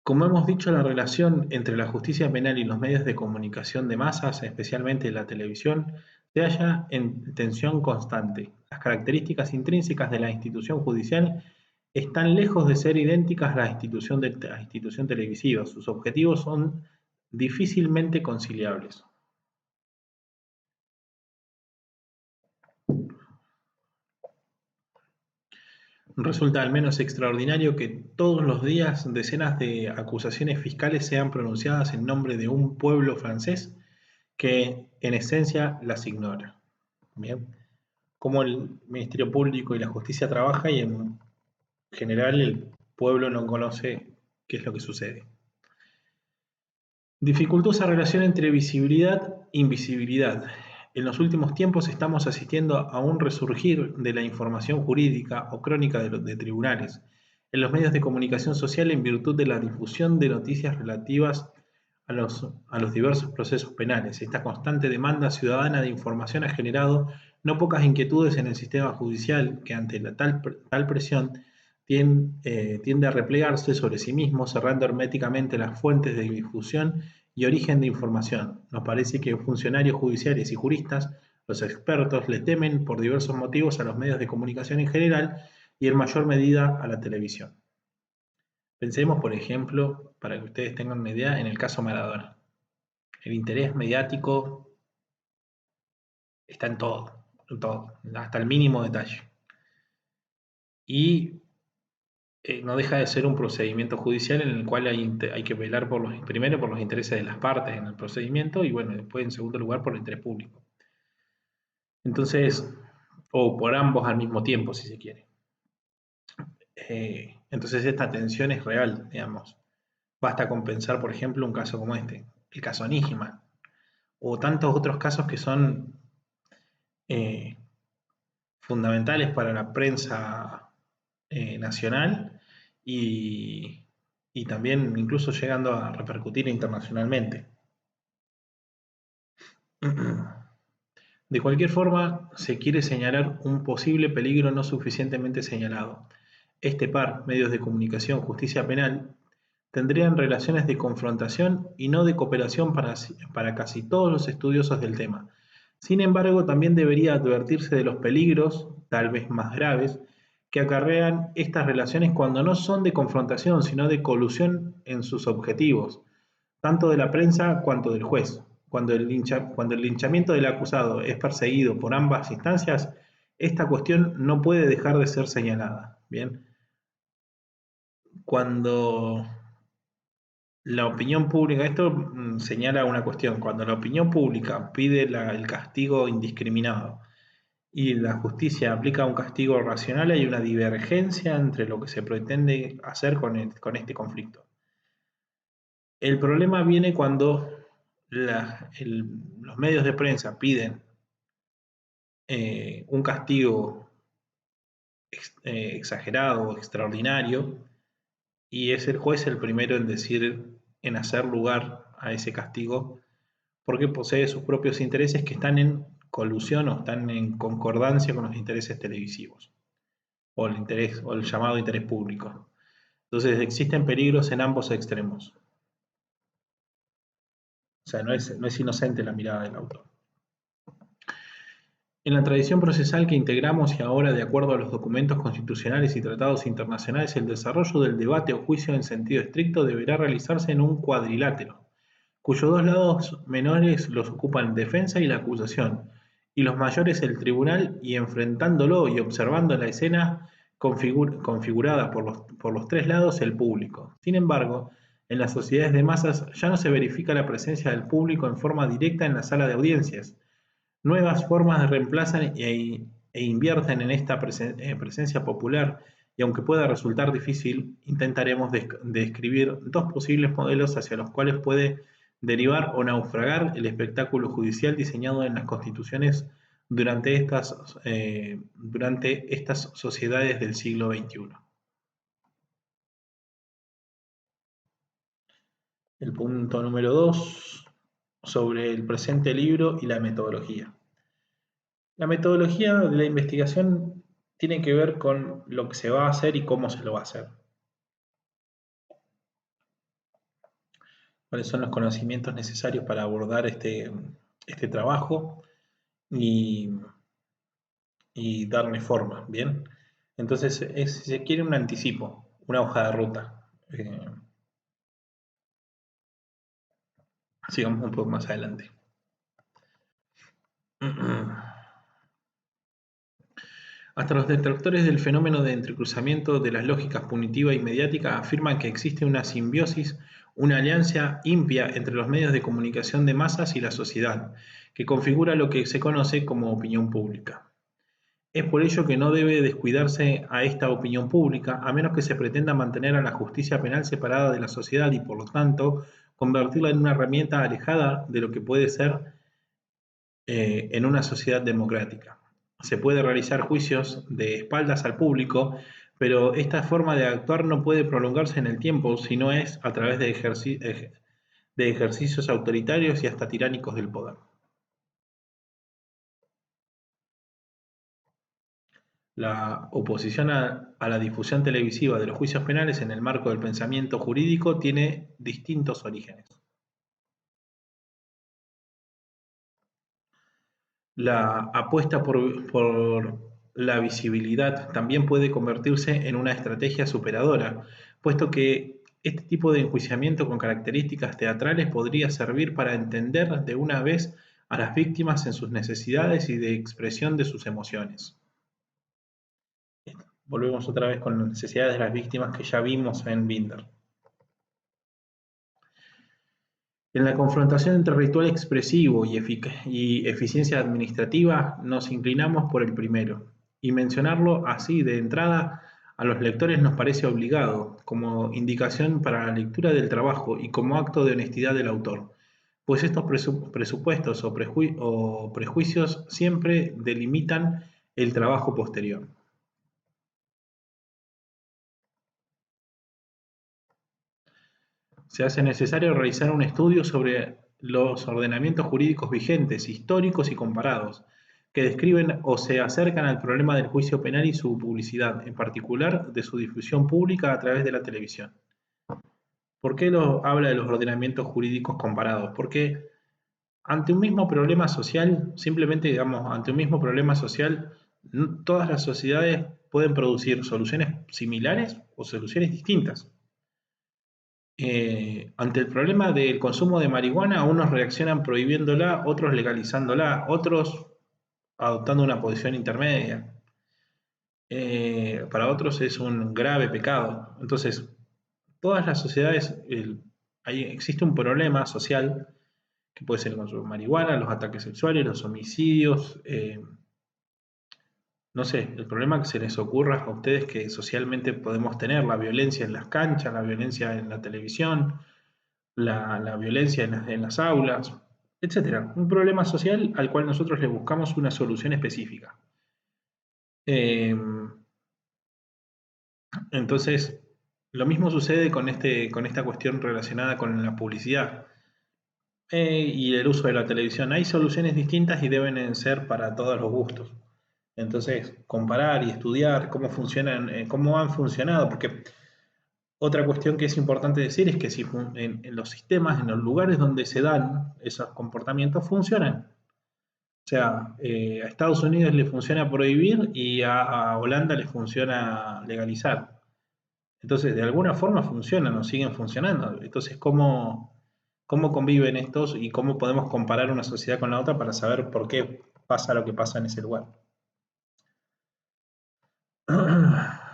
S1: Como hemos dicho, la relación entre la justicia penal y los medios de comunicación de masas, especialmente la televisión, se halla en tensión constante. Las características intrínsecas de la institución judicial están lejos de ser idénticas a la institución televisiva. Sus objetivos son difícilmente conciliables. Resulta al menos extraordinario que todos los días decenas de acusaciones fiscales sean pronunciadas en nombre de un pueblo francés que en esencia las ignora. Bien, cómo el Ministerio Público y la justicia trabaja y en general el pueblo no conoce qué es lo que sucede. Dificultosa relación entre visibilidad e invisibilidad. En los últimos tiempos estamos asistiendo a un resurgir de la información jurídica o crónica de tribunales en los medios de comunicación social en virtud de la difusión de noticias relativas a los diversos procesos penales. Esta constante demanda ciudadana de información ha generado no pocas inquietudes en el sistema judicial que ante tal presión tiende a replegarse sobre sí mismo, cerrando herméticamente las fuentes de difusión y origen de información. Nos parece que funcionarios judiciales y juristas, los expertos, le temen por diversos motivos a los medios de comunicación en general y en mayor medida a la televisión. Pensemos, por ejemplo, para que ustedes tengan una idea, en el caso Maradona. El interés mediático está en todo, hasta el mínimo detalle. Y no deja de ser un procedimiento judicial en el cual hay que velar primero por los intereses de las partes en el procedimiento y bueno, después en segundo lugar por el interés público. Entonces, o por ambos al mismo tiempo, si se quiere. Entonces esta tensión es real, digamos. Basta con pensar, por ejemplo, un caso como este, el caso Nígima, o tantos otros casos que son eh, fundamentales para la prensa nacional y también incluso llegando a repercutir internacionalmente. De cualquier forma, se quiere señalar un posible peligro no suficientemente señalado. Este par, medios de comunicación, justicia penal, tendrían relaciones de confrontación y no de cooperación para casi todos los estudiosos del tema. Sin embargo, también debería advertirse de los peligros, tal vez más graves, que acarrean estas relaciones cuando no son de confrontación, sino de colusión en sus objetivos, tanto de la prensa cuanto del juez. Cuando el linchamiento del acusado es perseguido por ambas instancias, esta cuestión no puede dejar de ser señalada. Bien, cuando la opinión pública, esto señala una cuestión, cuando la opinión pública pide el castigo indiscriminado y la justicia aplica un castigo racional, hay una divergencia entre lo que se pretende hacer con este conflicto. El problema viene cuando los medios de prensa piden un castigo exagerado o extraordinario y es el juez el primero en hacer lugar a ese castigo porque posee sus propios intereses que están en colusión o están en concordancia con los intereses televisivos o el llamado interés público. Entonces existen peligros en ambos extremos. O sea, no es inocente la mirada del autor. En la tradición procesal que integramos y ahora, de acuerdo a los documentos constitucionales y tratados internacionales, el desarrollo del debate o juicio en sentido estricto deberá realizarse en un cuadrilátero, cuyos dos lados menores los ocupan defensa y la acusación, y los mayores el tribunal, y enfrentándolo y observando la escena configurada por los tres lados el público. Sin embargo, en las sociedades de masas ya no se verifica la presencia del público en forma directa en la sala de audiencias. Nuevas formas reemplazan e invierten en esta presencia popular y aunque pueda resultar difícil, intentaremos describir dos posibles modelos hacia los cuales puede derivar o naufragar el espectáculo judicial diseñado en las constituciones durante estas sociedades del siglo XXI. El punto número 2, sobre el presente libro y la metodología. La metodología de la investigación tiene que ver con lo que se va a hacer y cómo se lo va a hacer. Cuáles son los conocimientos necesarios para abordar este trabajo y darle forma, ¿bien? Entonces, se quiere un anticipo, una hoja de ruta. Sigamos un poco más adelante. Hasta los detractores del fenómeno de entrecruzamiento de las lógicas punitiva y mediática afirman que existe una simbiosis, una alianza impia entre los medios de comunicación de masas y la sociedad, que configura lo que se conoce como opinión pública. Es por ello que no debe descuidarse a esta opinión pública, a menos que se pretenda mantener a la justicia penal separada de la sociedad y, por lo tanto, convertirla en una herramienta alejada de lo que puede ser en una sociedad democrática. Se puede realizar juicios de espaldas al público, pero esta forma de actuar no puede prolongarse en el tiempo si no es a través de ejercicios autoritarios y hasta tiránicos del poder. La oposición a la difusión televisiva de los juicios penales en el marco del pensamiento jurídico tiene distintos orígenes. La apuesta por la visibilidad también puede convertirse en una estrategia superadora, puesto que este tipo de enjuiciamiento con características teatrales podría servir para entender de una vez a las víctimas en sus necesidades y de expresión de sus emociones. Volvemos otra vez con las necesidades de las víctimas que ya vimos en Binder. En la confrontación entre ritual expresivo y eficiencia administrativa, nos inclinamos por el primero, y mencionarlo así de entrada a los lectores nos parece obligado, como indicación para la lectura del trabajo y como acto de honestidad del autor, pues estos presupuestos o prejuicios siempre delimitan el trabajo posterior. Se hace necesario realizar un estudio sobre los ordenamientos jurídicos vigentes, históricos y comparados, que describen o se acercan al problema del juicio penal y su publicidad, en particular de su difusión pública a través de la televisión. ¿Por qué habla de los ordenamientos jurídicos comparados? Porque ante un mismo problema social, simplemente digamos, ante un mismo problema social, todas las sociedades pueden producir soluciones similares o soluciones distintas. Ante el problema del consumo de marihuana, unos reaccionan prohibiéndola, otros legalizándola, otros adoptando una posición intermedia. Para otros es un grave pecado. Entonces, todas las sociedades, existe un problema social que puede ser el consumo de marihuana, los ataques sexuales, los homicidios, no sé, el problema que se les ocurra a ustedes que socialmente podemos tener, la violencia en las canchas, la violencia en la televisión, la violencia en las aulas, etcétera. Un problema social al cual nosotros le buscamos una solución específica. Entonces, lo mismo sucede con esta cuestión relacionada con la publicidad y el uso de la televisión. Hay soluciones distintas y deben ser para todos los gustos. Entonces, comparar y estudiar cómo funcionan, cómo han funcionado, porque otra cuestión que es importante decir es que si en los sistemas, en los lugares donde se dan esos comportamientos, funcionan. O sea, a Estados Unidos le funciona prohibir y a Holanda le funciona legalizar. Entonces, de alguna forma funcionan o siguen funcionando. Entonces, ¿cómo conviven estos y cómo podemos comparar una sociedad con la otra para saber por qué pasa lo que pasa en ese lugar?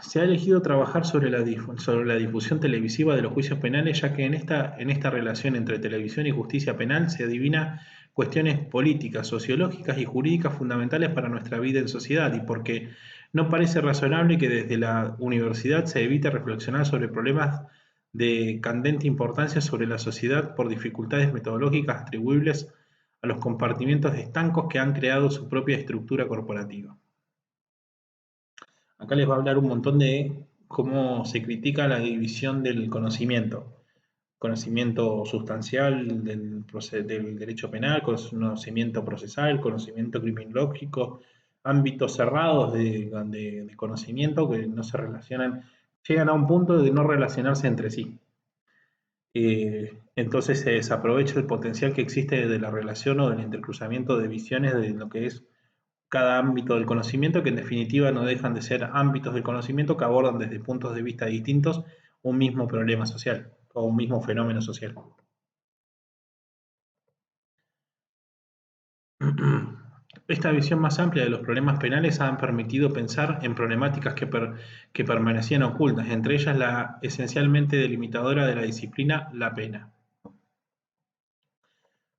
S1: Se ha elegido trabajar sobre la difusión televisiva de los juicios penales, ya que en esta relación entre televisión y justicia penal se adivina cuestiones políticas, sociológicas y jurídicas fundamentales para nuestra vida en sociedad, y porque no parece razonable que desde la universidad se evite reflexionar sobre problemas de candente importancia sobre la sociedad por dificultades metodológicas atribuibles a los compartimientos estancos que han creado su propia estructura corporativa. Acá les va a hablar un montón de cómo se critica la división del conocimiento. Conocimiento sustancial del derecho penal, conocimiento procesal, conocimiento criminológico, ámbitos cerrados de conocimiento que no se relacionan, llegan a un punto de no relacionarse entre sí. Entonces se desaprovecha el potencial que existe de la relación o del intercruzamiento de visiones de lo que es cada ámbito del conocimiento, que en definitiva no dejan de ser ámbitos del conocimiento que abordan desde puntos de vista distintos un mismo problema social o un mismo fenómeno social. Esta visión más amplia de los problemas penales ha permitido pensar en problemáticas que permanecían ocultas, entre ellas la esencialmente delimitadora de la disciplina, la pena.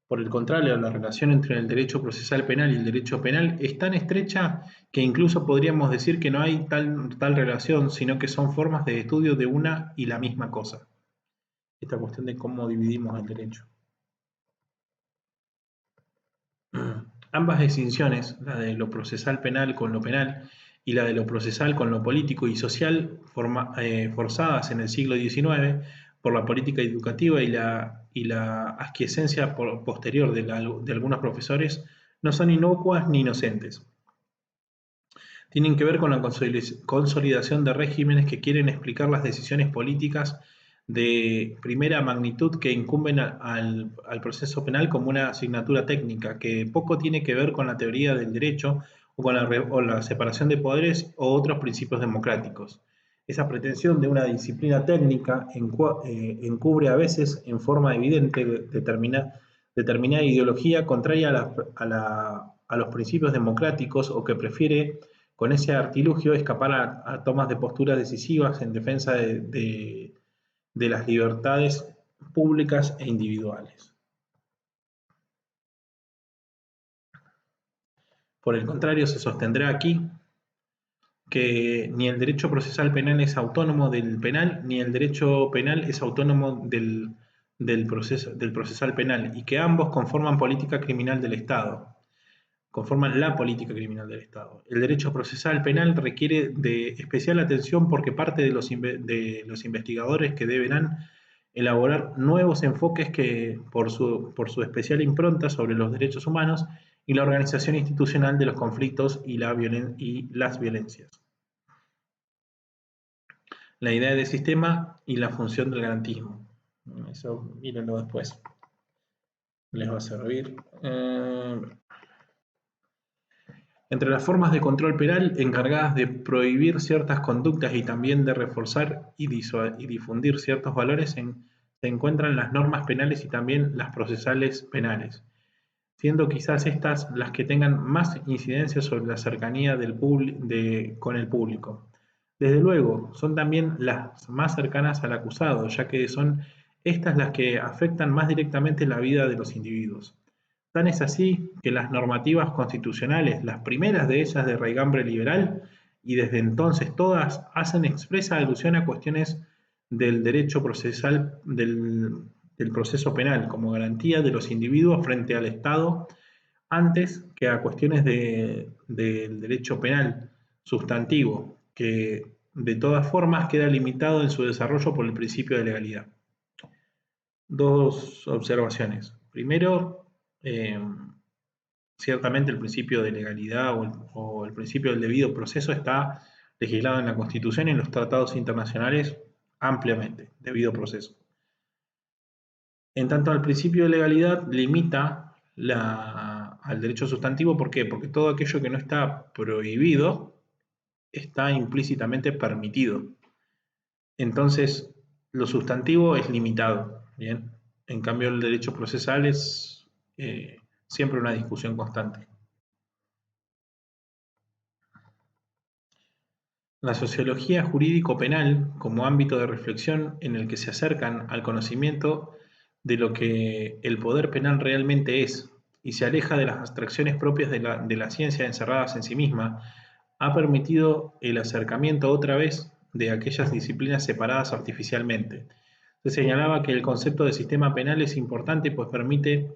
S1: Por el contrario, la relación entre el derecho procesal penal y el derecho penal es tan estrecha que incluso podríamos decir que no hay tal relación, sino que son formas de estudio de una y la misma cosa. Esta cuestión de cómo dividimos el derecho. Ambas distinciones, la de lo procesal penal con lo penal y la de lo procesal con lo político y social, forzadas en el siglo XIX por la política educativa y la aquiescencia posterior de algunos profesores, no son inocuas ni inocentes. Tienen que ver con la consolidación de regímenes que quieren explicar las decisiones políticas de primera magnitud que incumben al proceso penal como una asignatura técnica, que poco tiene que ver con la teoría del derecho o con la separación de poderes o otros principios democráticos. Esa pretensión de una disciplina técnica encubre a veces en forma evidente determinada ideología contraria a los principios democráticos o que prefiere con ese artilugio escapar a tomas de posturas decisivas en defensa de las libertades públicas e individuales. Por el contrario, se sostendrá aquí que ni el derecho procesal penal es autónomo del penal, ni el derecho penal es autónomo del procesal penal, y que ambos conforman política criminal del Estado. Conforman la política criminal del Estado. El derecho procesal penal requiere de especial atención porque parte de los investigadores que deberán elaborar nuevos enfoques que, por su especial impronta sobre los derechos humanos y la organización institucional de los conflictos y las violencias. La idea de sistema y la función del garantismo. Eso mírenlo después. Les va a servir. Entre las formas de control penal encargadas de prohibir ciertas conductas y también de reforzar y difundir ciertos valores se encuentran las normas penales y también las procesales penales, siendo quizás estas las que tengan más incidencia sobre la cercanía con el público. Desde luego, son también las más cercanas al acusado, ya que son estas las que afectan más directamente la vida de los individuos. Tan es así que las normativas constitucionales, las primeras de ellas de raigambre liberal, y desde entonces todas, hacen expresa alusión a cuestiones del derecho procesal del proceso penal como garantía de los individuos frente al Estado antes que a cuestiones del derecho penal sustantivo, que de todas formas queda limitado en su desarrollo por el principio de legalidad. Dos observaciones. Primero, ciertamente el principio de legalidad o el principio del debido proceso está legislado en la Constitución y en los tratados internacionales ampliamente, debido proceso. En tanto al principio de legalidad limita al derecho sustantivo, ¿por qué? Porque todo aquello que no está prohibido está implícitamente permitido. Entonces, lo sustantivo es limitado, ¿bien? En cambio, el derecho procesal es siempre una discusión constante. La sociología jurídico-penal como ámbito de reflexión en el que se acercan al conocimiento de lo que el poder penal realmente es y se aleja de las abstracciones propias de la ciencia encerradas en sí misma, ha permitido el acercamiento otra vez de aquellas disciplinas separadas artificialmente. Se señalaba que el concepto de sistema penal es importante pues permite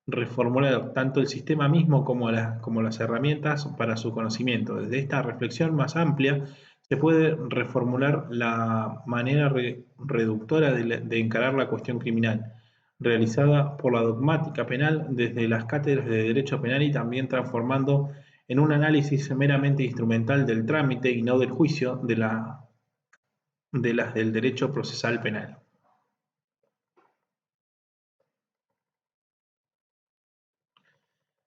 S1: reformular tanto el sistema mismo como las herramientas para su conocimiento. Desde esta reflexión más amplia se puede reformular la manera reductora de encarar la cuestión criminal, realizada por la dogmática penal desde las cátedras de derecho penal y también transformando en un análisis meramente instrumental del trámite y no del juicio de las del derecho procesal penal.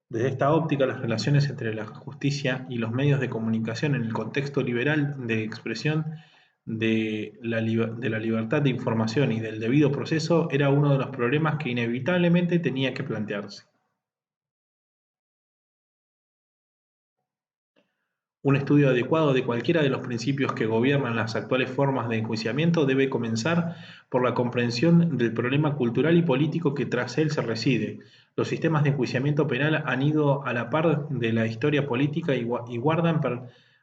S1: Desde esta óptica, las relaciones entre la justicia y los medios de comunicación en el contexto liberal de expresión de la libertad de información y del debido proceso era uno de los problemas que inevitablemente tenía que plantearse. Un estudio adecuado de cualquiera de los principios que gobiernan las actuales formas de enjuiciamiento debe comenzar por la comprensión del problema cultural y político que tras él se reside. Los sistemas de enjuiciamiento penal han ido a la par de la historia política y guardan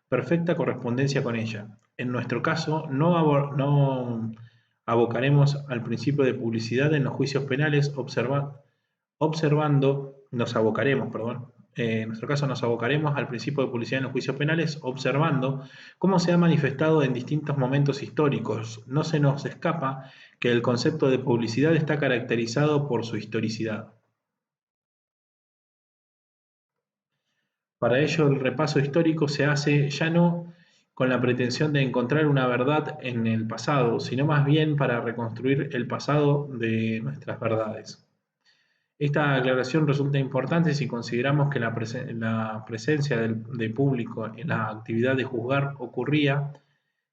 S1: perfecta correspondencia con ella. En nuestro caso, no abocaremos al principio de publicidad en los juicios penales nos abocaremos, perdón, en nuestro caso nos abocaremos al principio de publicidad en los juicios penales, observando cómo se ha manifestado en distintos momentos históricos. No se nos escapa que el concepto de publicidad está caracterizado por su historicidad. Para ello, el repaso histórico se hace ya no con la pretensión de encontrar una verdad en el pasado, sino más bien para reconstruir el pasado de nuestras verdades. Esta aclaración resulta importante si consideramos que la presencia de público en la actividad de juzgar ocurría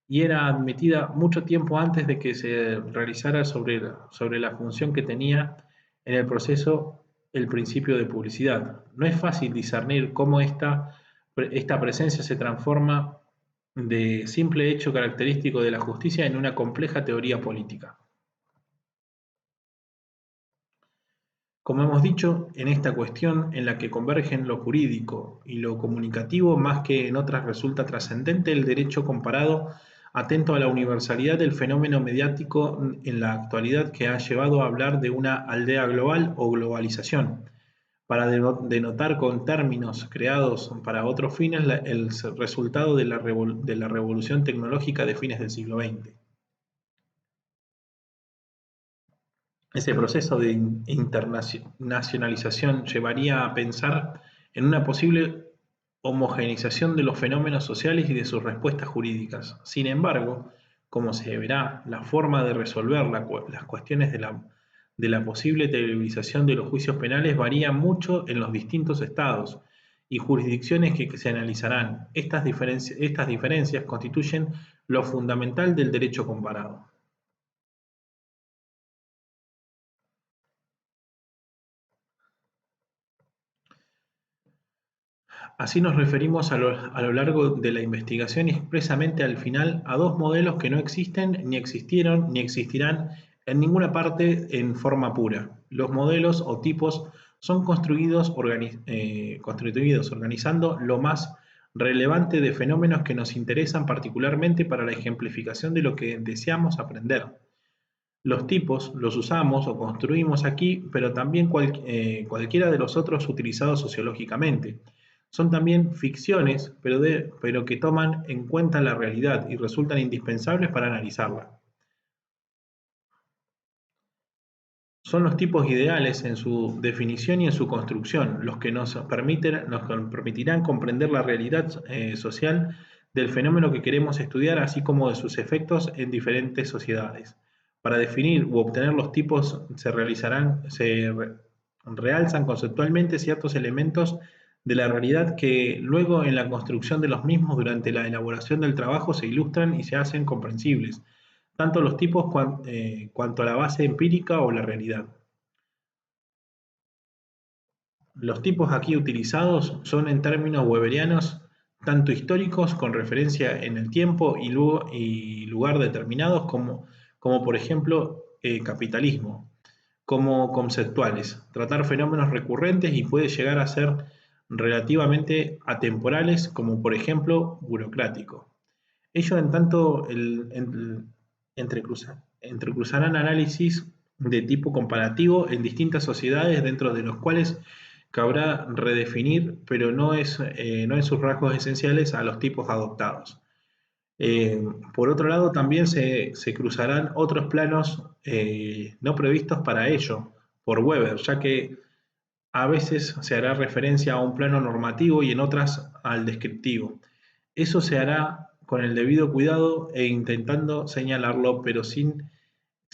S1: y era admitida mucho tiempo antes de que se realizara sobre la función que tenía en el proceso el principio de publicidad. No es fácil discernir cómo esta presencia se transforma de simple hecho característico de la justicia en una compleja teoría política. Como hemos dicho, en esta cuestión en la que convergen lo jurídico y lo comunicativo, más que en otras resulta trascendente el derecho comparado, atento a la universalidad del fenómeno mediático en la actualidad que ha llevado a hablar de una aldea global o globalización, para denotar con términos creados para otros fines el resultado de la revolución tecnológica de fines del siglo XX. Ese proceso de internacionalización llevaría a pensar en una posible homogeneización de los fenómenos sociales y de sus respuestas jurídicas. Sin embargo, como se verá, la forma de resolver las cuestiones de la posible televisación de los juicios penales varía mucho en los distintos estados y jurisdicciones que se analizarán. Estas diferencias constituyen lo fundamental del derecho comparado. Así nos referimos a lo largo de la investigación y expresamente al final a dos modelos que no existen, ni existieron, ni existirán en ninguna parte en forma pura. Los modelos o tipos son constituidos organizando lo más relevante de fenómenos que nos interesan particularmente para la ejemplificación de lo que deseamos aprender. Los tipos los usamos o construimos aquí, pero también cualquiera de los otros utilizados sociológicamente. Son también ficciones, pero que toman en cuenta la realidad y resultan indispensables para analizarla. Son los tipos ideales en su definición y en su construcción, los que nos permitirán comprender la realidad social del fenómeno que queremos estudiar, así como de sus efectos en diferentes sociedades. Para definir u obtener los tipos realzan conceptualmente ciertos elementos de la realidad que luego en la construcción de los mismos durante la elaboración del trabajo se ilustran y se hacen comprensibles, tanto los tipos cuanto a la base empírica o la realidad. Los tipos aquí utilizados son en términos weberianos tanto históricos con referencia en el tiempo y lugar determinados como por ejemplo capitalismo, como conceptuales, tratar fenómenos recurrentes y puede llegar a ser relativamente atemporales como por ejemplo burocrático. Ello en tanto entrecruzarán análisis de tipo comparativo en distintas sociedades dentro de los cuales cabrá redefinir, pero no en sus rasgos esenciales, a los tipos adoptados. Por otro lado, también se cruzarán otros planos no previstos para ello por Weber, ya que a veces se hará referencia a un plano normativo y en otras al descriptivo. Eso se hará con el debido cuidado e intentando señalarlo, pero sin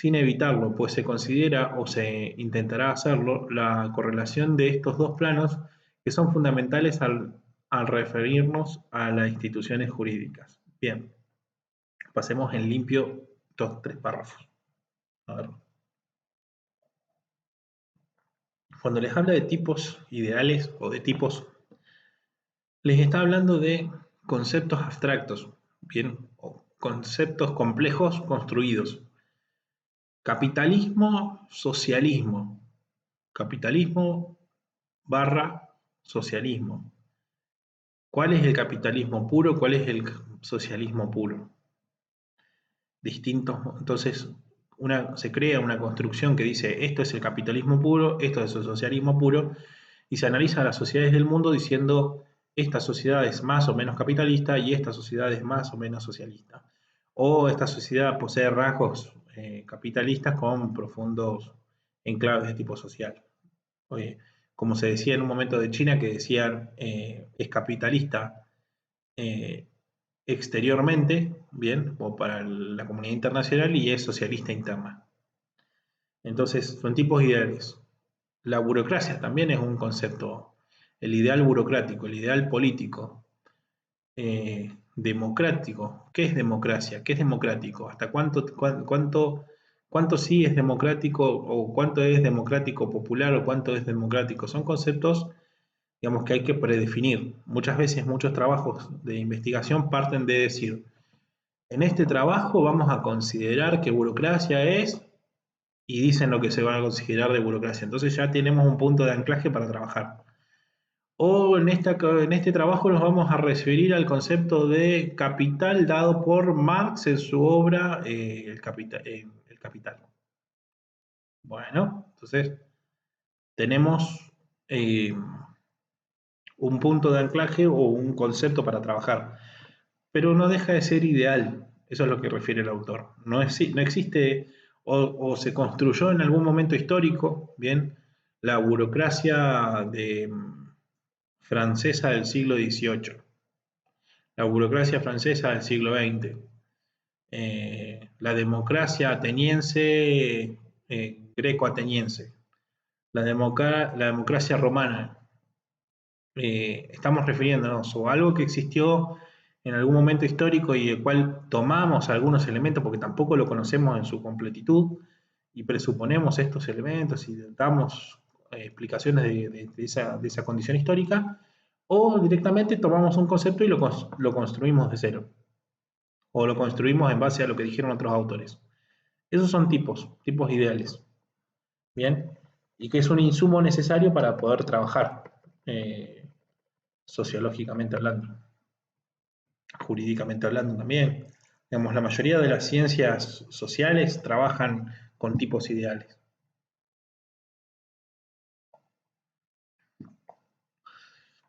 S1: evitarlo, pues se considera o se intentará hacerlo la correlación de estos dos planos que son fundamentales al referirnos a las instituciones jurídicas. Bien, pasemos en limpio estos 3 párrafos. A ver. Cuando les habla de tipos ideales o de tipos, les está hablando de conceptos abstractos, bien, o conceptos complejos construidos. Capitalismo, socialismo. Capitalismo barra socialismo. ¿Cuál es el capitalismo puro? ¿Cuál es el socialismo puro? Distintos, entonces se crea una construcción que dice esto es el capitalismo puro, esto es el socialismo puro, y se analiza las sociedades del mundo diciendo esta sociedad es más o menos capitalista y esta sociedad es más o menos socialista. O esta sociedad posee rasgos capitalistas con profundos enclaves de tipo social. Oye, como se decía en un momento de China, que decían es capitalista exteriormente, bien, o para la comunidad internacional, y es socialista interna. Entonces, son tipos ideales. La burocracia también es un concepto, el ideal burocrático, el ideal político, democrático. ¿Qué es democracia? ¿Qué es democrático? ¿Hasta cuánto sí es democrático o cuánto es democrático popular o cuánto es democrático? Son conceptos, digamos, que hay que predefinir. Muchas veces muchos trabajos de investigación parten de decir, en este trabajo vamos a considerar que burocracia es, y dicen lo que se va a considerar de burocracia. Entonces ya tenemos un punto de anclaje para trabajar. O en este trabajo nos vamos a referir al concepto de capital dado por Marx en su obra El Capital. Bueno, entonces tenemos un punto de anclaje o un concepto para trabajar, pero no deja de ser ideal. Eso es lo que refiere el autor. No existe o se construyó en algún momento histórico, bien, la burocracia francesa del siglo XVIII, la burocracia francesa del siglo XX, la democracia ateniense, greco-ateniense, la democracia romana. Estamos refiriéndonos o a algo que existió en algún momento histórico y del cual tomamos algunos elementos porque tampoco lo conocemos en su completitud y presuponemos estos elementos y damos explicaciones de esa condición histórica, o directamente tomamos un concepto y lo construimos de cero o lo construimos en base a lo que dijeron otros autores. Esos son tipos ideales, ¿bien? Y que es un insumo necesario para poder trabajar sociológicamente hablando, jurídicamente hablando también. Digamos, la mayoría de las ciencias sociales trabajan con tipos ideales.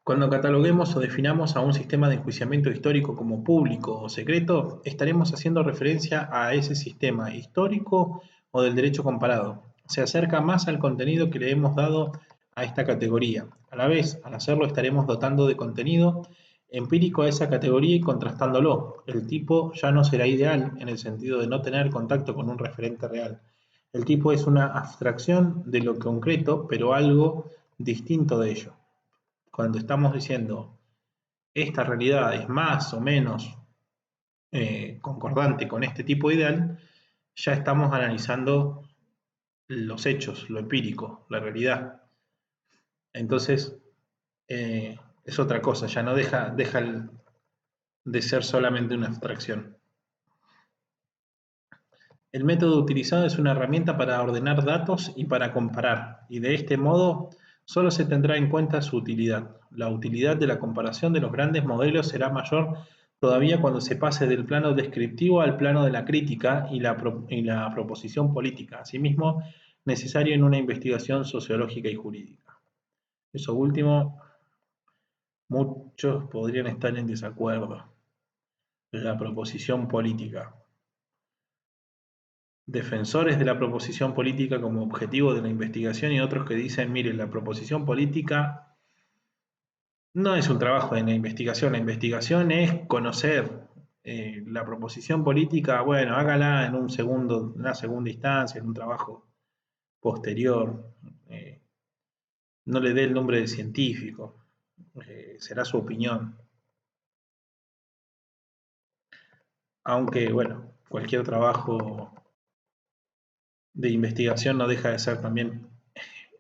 S1: Cuando cataloguemos o definamos a un sistema de enjuiciamiento histórico como público o secreto, estaremos haciendo referencia a ese sistema histórico o del derecho comparado. Se acerca más al contenido que le hemos dado a esta categoría. A la vez, al hacerlo, estaremos dotando de contenido empírico a esa categoría y contrastándolo. El tipo ya no será ideal en el sentido de no tener contacto con un referente real. El tipo es una abstracción de lo concreto, pero algo distinto de ello. Cuando estamos diciendo esta realidad es más o menos concordante con este tipo ideal, ya estamos analizando los hechos, lo empírico, la realidad. Entonces, es otra cosa, ya no deja de ser solamente una abstracción. El método utilizado es una herramienta para ordenar datos y para comparar, y de este modo solo se tendrá en cuenta su utilidad. La utilidad de la comparación de los grandes modelos será mayor todavía cuando se pase del plano descriptivo al plano de la crítica y la proposición política. Asimismo, necesario en una investigación sociológica y jurídica. Eso último, muchos podrían estar en desacuerdo. La proposición política. Defensores de la proposición política como objetivo de la investigación y otros que dicen, mire, la proposición política no es un trabajo en la investigación es conocer. La proposición política, bueno, hágala en una segunda instancia, en un trabajo posterior. No le dé el nombre de científico, será su opinión. Aunque, bueno, cualquier trabajo de investigación no deja de ser también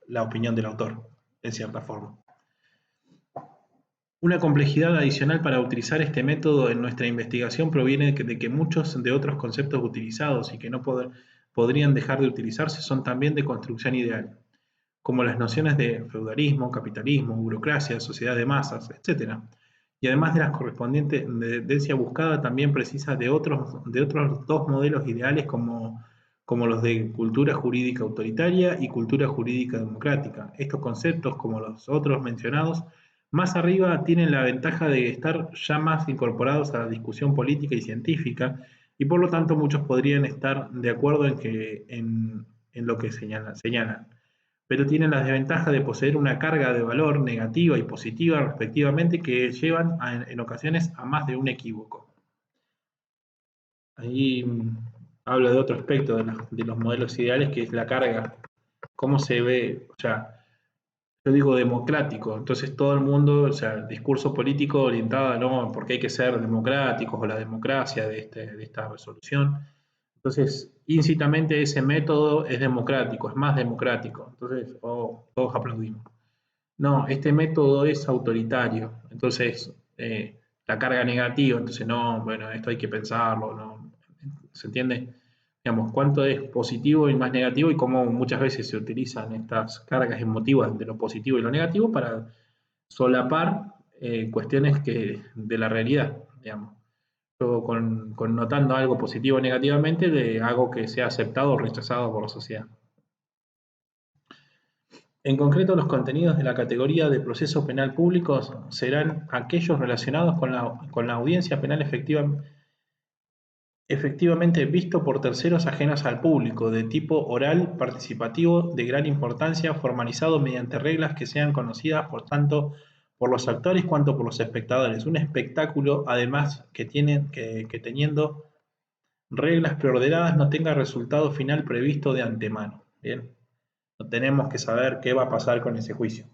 S1: la opinión del autor, en cierta forma. Una complejidad adicional para utilizar este método en nuestra investigación proviene de que muchos de otros conceptos utilizados y que no podrían dejar de utilizarse son también de construcción ideal, como las nociones de feudalismo, capitalismo, burocracia, sociedad de masas, etc. Y además de la correspondiente tendencia buscada, también precisa de otros dos modelos ideales como los de cultura jurídica autoritaria y cultura jurídica democrática. Estos conceptos, como los otros mencionados, más arriba tienen la ventaja de estar ya más incorporados a la discusión política y científica, y por lo tanto muchos podrían estar de acuerdo en lo que señalan, pero tienen la desventaja de poseer una carga de valor negativa y positiva respectivamente que llevan en ocasiones a más de un equívoco. Ahí habla de otro aspecto de los modelos ideales, que es la carga, cómo se ve, o sea, yo digo democrático, entonces todo el mundo, o sea, el discurso político orientado a no, porque hay que ser democráticos o la democracia de esta resolución. Entonces, íncitamente ese método es democrático, es más democrático, entonces todos aplaudimos. No, este método es autoritario, entonces la carga negativa, entonces no, bueno, esto hay que pensarlo, ¿no? ¿Se entiende? Digamos, cuánto es positivo y más negativo y cómo muchas veces se utilizan estas cargas emotivas de lo positivo y lo negativo para solapar cuestiones de la realidad, digamos. Yo con notando algo positivo o negativamente le hago que sea aceptado o rechazado por la sociedad. En concreto, los contenidos de la categoría de proceso penal públicos serán aquellos relacionados con la audiencia penal efectivamente visto por terceros ajenos al público, de tipo oral, participativo, de gran importancia, formalizado mediante reglas que sean conocidas por tanto por los actores cuanto por los espectadores. Un espectáculo, además, que teniendo reglas preordenadas no tenga resultado final previsto de antemano. Bien, no tenemos que saber qué va a pasar con ese juicio.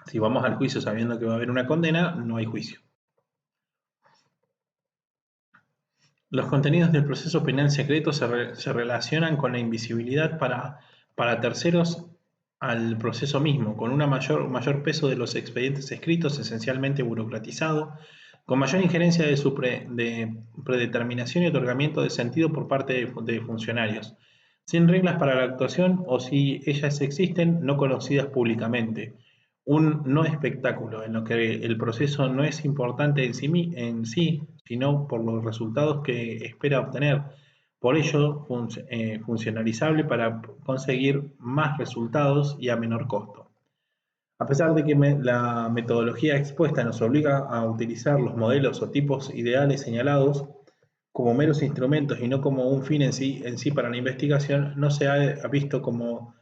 S1: Si vamos al juicio sabiendo que va a haber una condena, no hay juicio. Los contenidos del proceso penal secreto se relacionan con la invisibilidad para terceros al proceso mismo, con un mayor peso de los expedientes escritos, esencialmente burocratizado, con mayor injerencia de predeterminación y otorgamiento de sentido por parte de funcionarios, sin reglas para la actuación o si ellas existen, no conocidas públicamente. Un no espectáculo en lo que el proceso no es importante en sí, sino por los resultados que espera obtener. Por ello, funcionalizable para conseguir más resultados y a menor costo. A pesar de que la metodología expuesta nos obliga a utilizar los modelos o tipos ideales señalados como meros instrumentos y no como un fin en sí para la investigación, no se ha visto como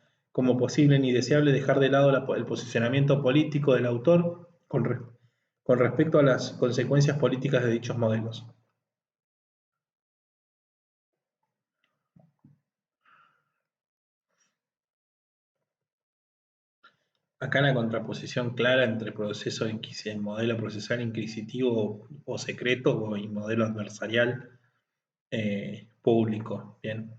S1: posible ni deseable dejar de lado el posicionamiento político del autor con respecto a las consecuencias políticas de dichos modelos. Acá la contraposición clara entre el modelo procesal inquisitivo o secreto y modelo adversarial público. Bien,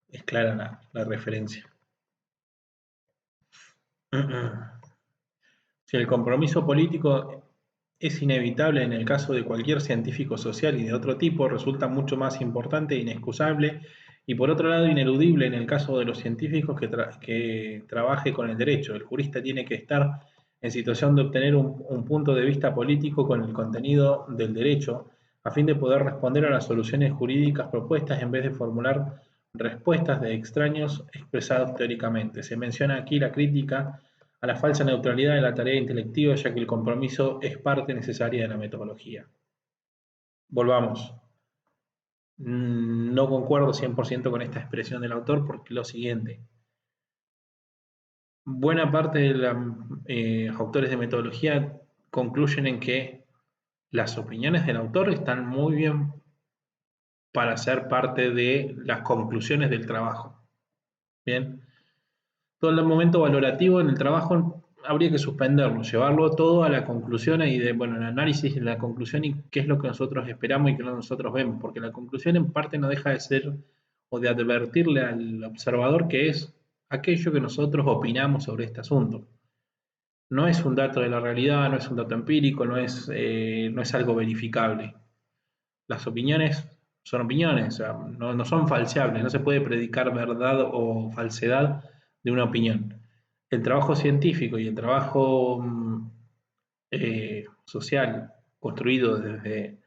S1: es clara la referencia. Si el compromiso político es inevitable en el caso de cualquier científico social y de otro tipo, resulta mucho más importante e inexcusable, y por otro lado ineludible en el caso de los científicos que trabaje con el derecho. El jurista tiene que estar en situación de obtener un punto de vista político con el contenido del derecho, a fin de poder responder a las soluciones jurídicas propuestas en vez de formular respuestas de extraños expresados teóricamente. Se menciona aquí la crítica a la falsa neutralidad de la tarea intelectiva, ya que el compromiso es parte necesaria de la metodología. Volvamos. No concuerdo 100% con esta expresión del autor porque lo siguiente. Buena parte de los autores de metodología concluyen en que las opiniones del autor están muy bien para ser parte de las conclusiones del trabajo. Bien, todo el momento valorativo en el trabajo habría que suspenderlo, llevarlo todo a la conclusión y de, bueno, el análisis de la conclusión y qué es lo que nosotros esperamos y qué es lo que nosotros vemos, porque la conclusión en parte no deja de ser o de advertirle al observador que es aquello que nosotros opinamos sobre este asunto. No es un dato de la realidad, no es un dato empírico, no es algo verificable. Las opiniones son opiniones, o sea, no son falseables, no se puede predicar verdad o falsedad de una opinión. El trabajo científico y el trabajo social construido desde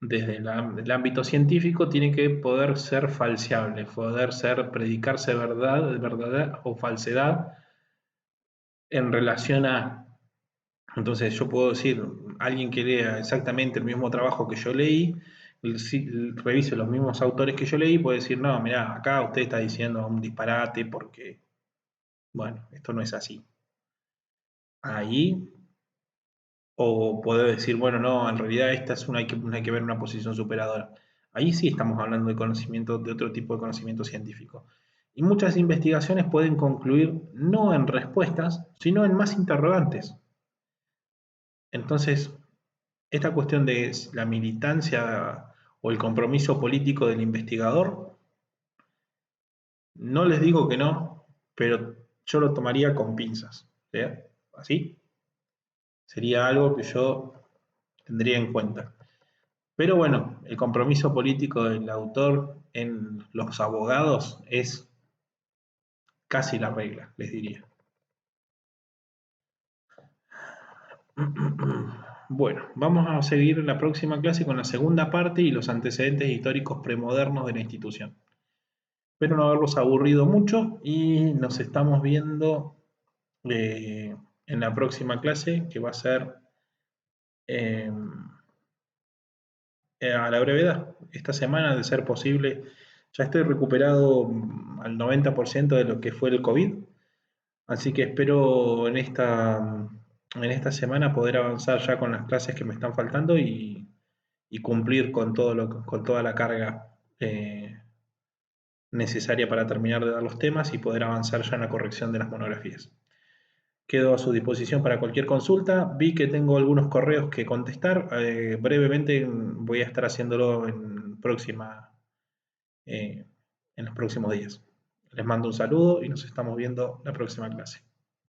S1: el ámbito científico tiene que poder ser falseable, poder ser predicarse verdad o falsedad en relación a. Entonces yo puedo decir, alguien que lea exactamente el mismo trabajo que yo leí, si revise los mismos autores que yo leí, puede decir, no, mirá, acá usted está diciendo un disparate porque, bueno, esto no es así. Ahí, o puede decir, bueno, no, en realidad esta es hay que ver una posición superadora. Ahí sí estamos hablando de conocimiento, de otro tipo de conocimiento científico. Y muchas investigaciones pueden concluir no en respuestas, sino en más interrogantes. Entonces, esta cuestión de la militancia o el compromiso político del investigador, no les digo que no, pero yo lo tomaría con pinzas. ¿Sí? Así sería algo que yo tendría en cuenta. Pero bueno, el compromiso político del autor en los abogados es casi la regla, les diría. Bueno, vamos a seguir en la próxima clase con la segunda parte y los antecedentes históricos premodernos de la institución. Espero no haberlos aburrido mucho y nos estamos viendo en la próxima clase que va a ser eh, a la brevedad. Esta semana, de ser posible, ya estoy recuperado al 90% de lo que fue el COVID, así que espero en esta semana poder avanzar ya con las clases que me están faltando y cumplir con con toda la carga necesaria para terminar de dar los temas y poder avanzar ya en la corrección de las monografías. Quedo a su disposición para cualquier consulta. Vi que tengo algunos correos que contestar. Brevemente voy a estar haciéndolo en los próximos días. Les mando un saludo y nos estamos viendo la próxima clase.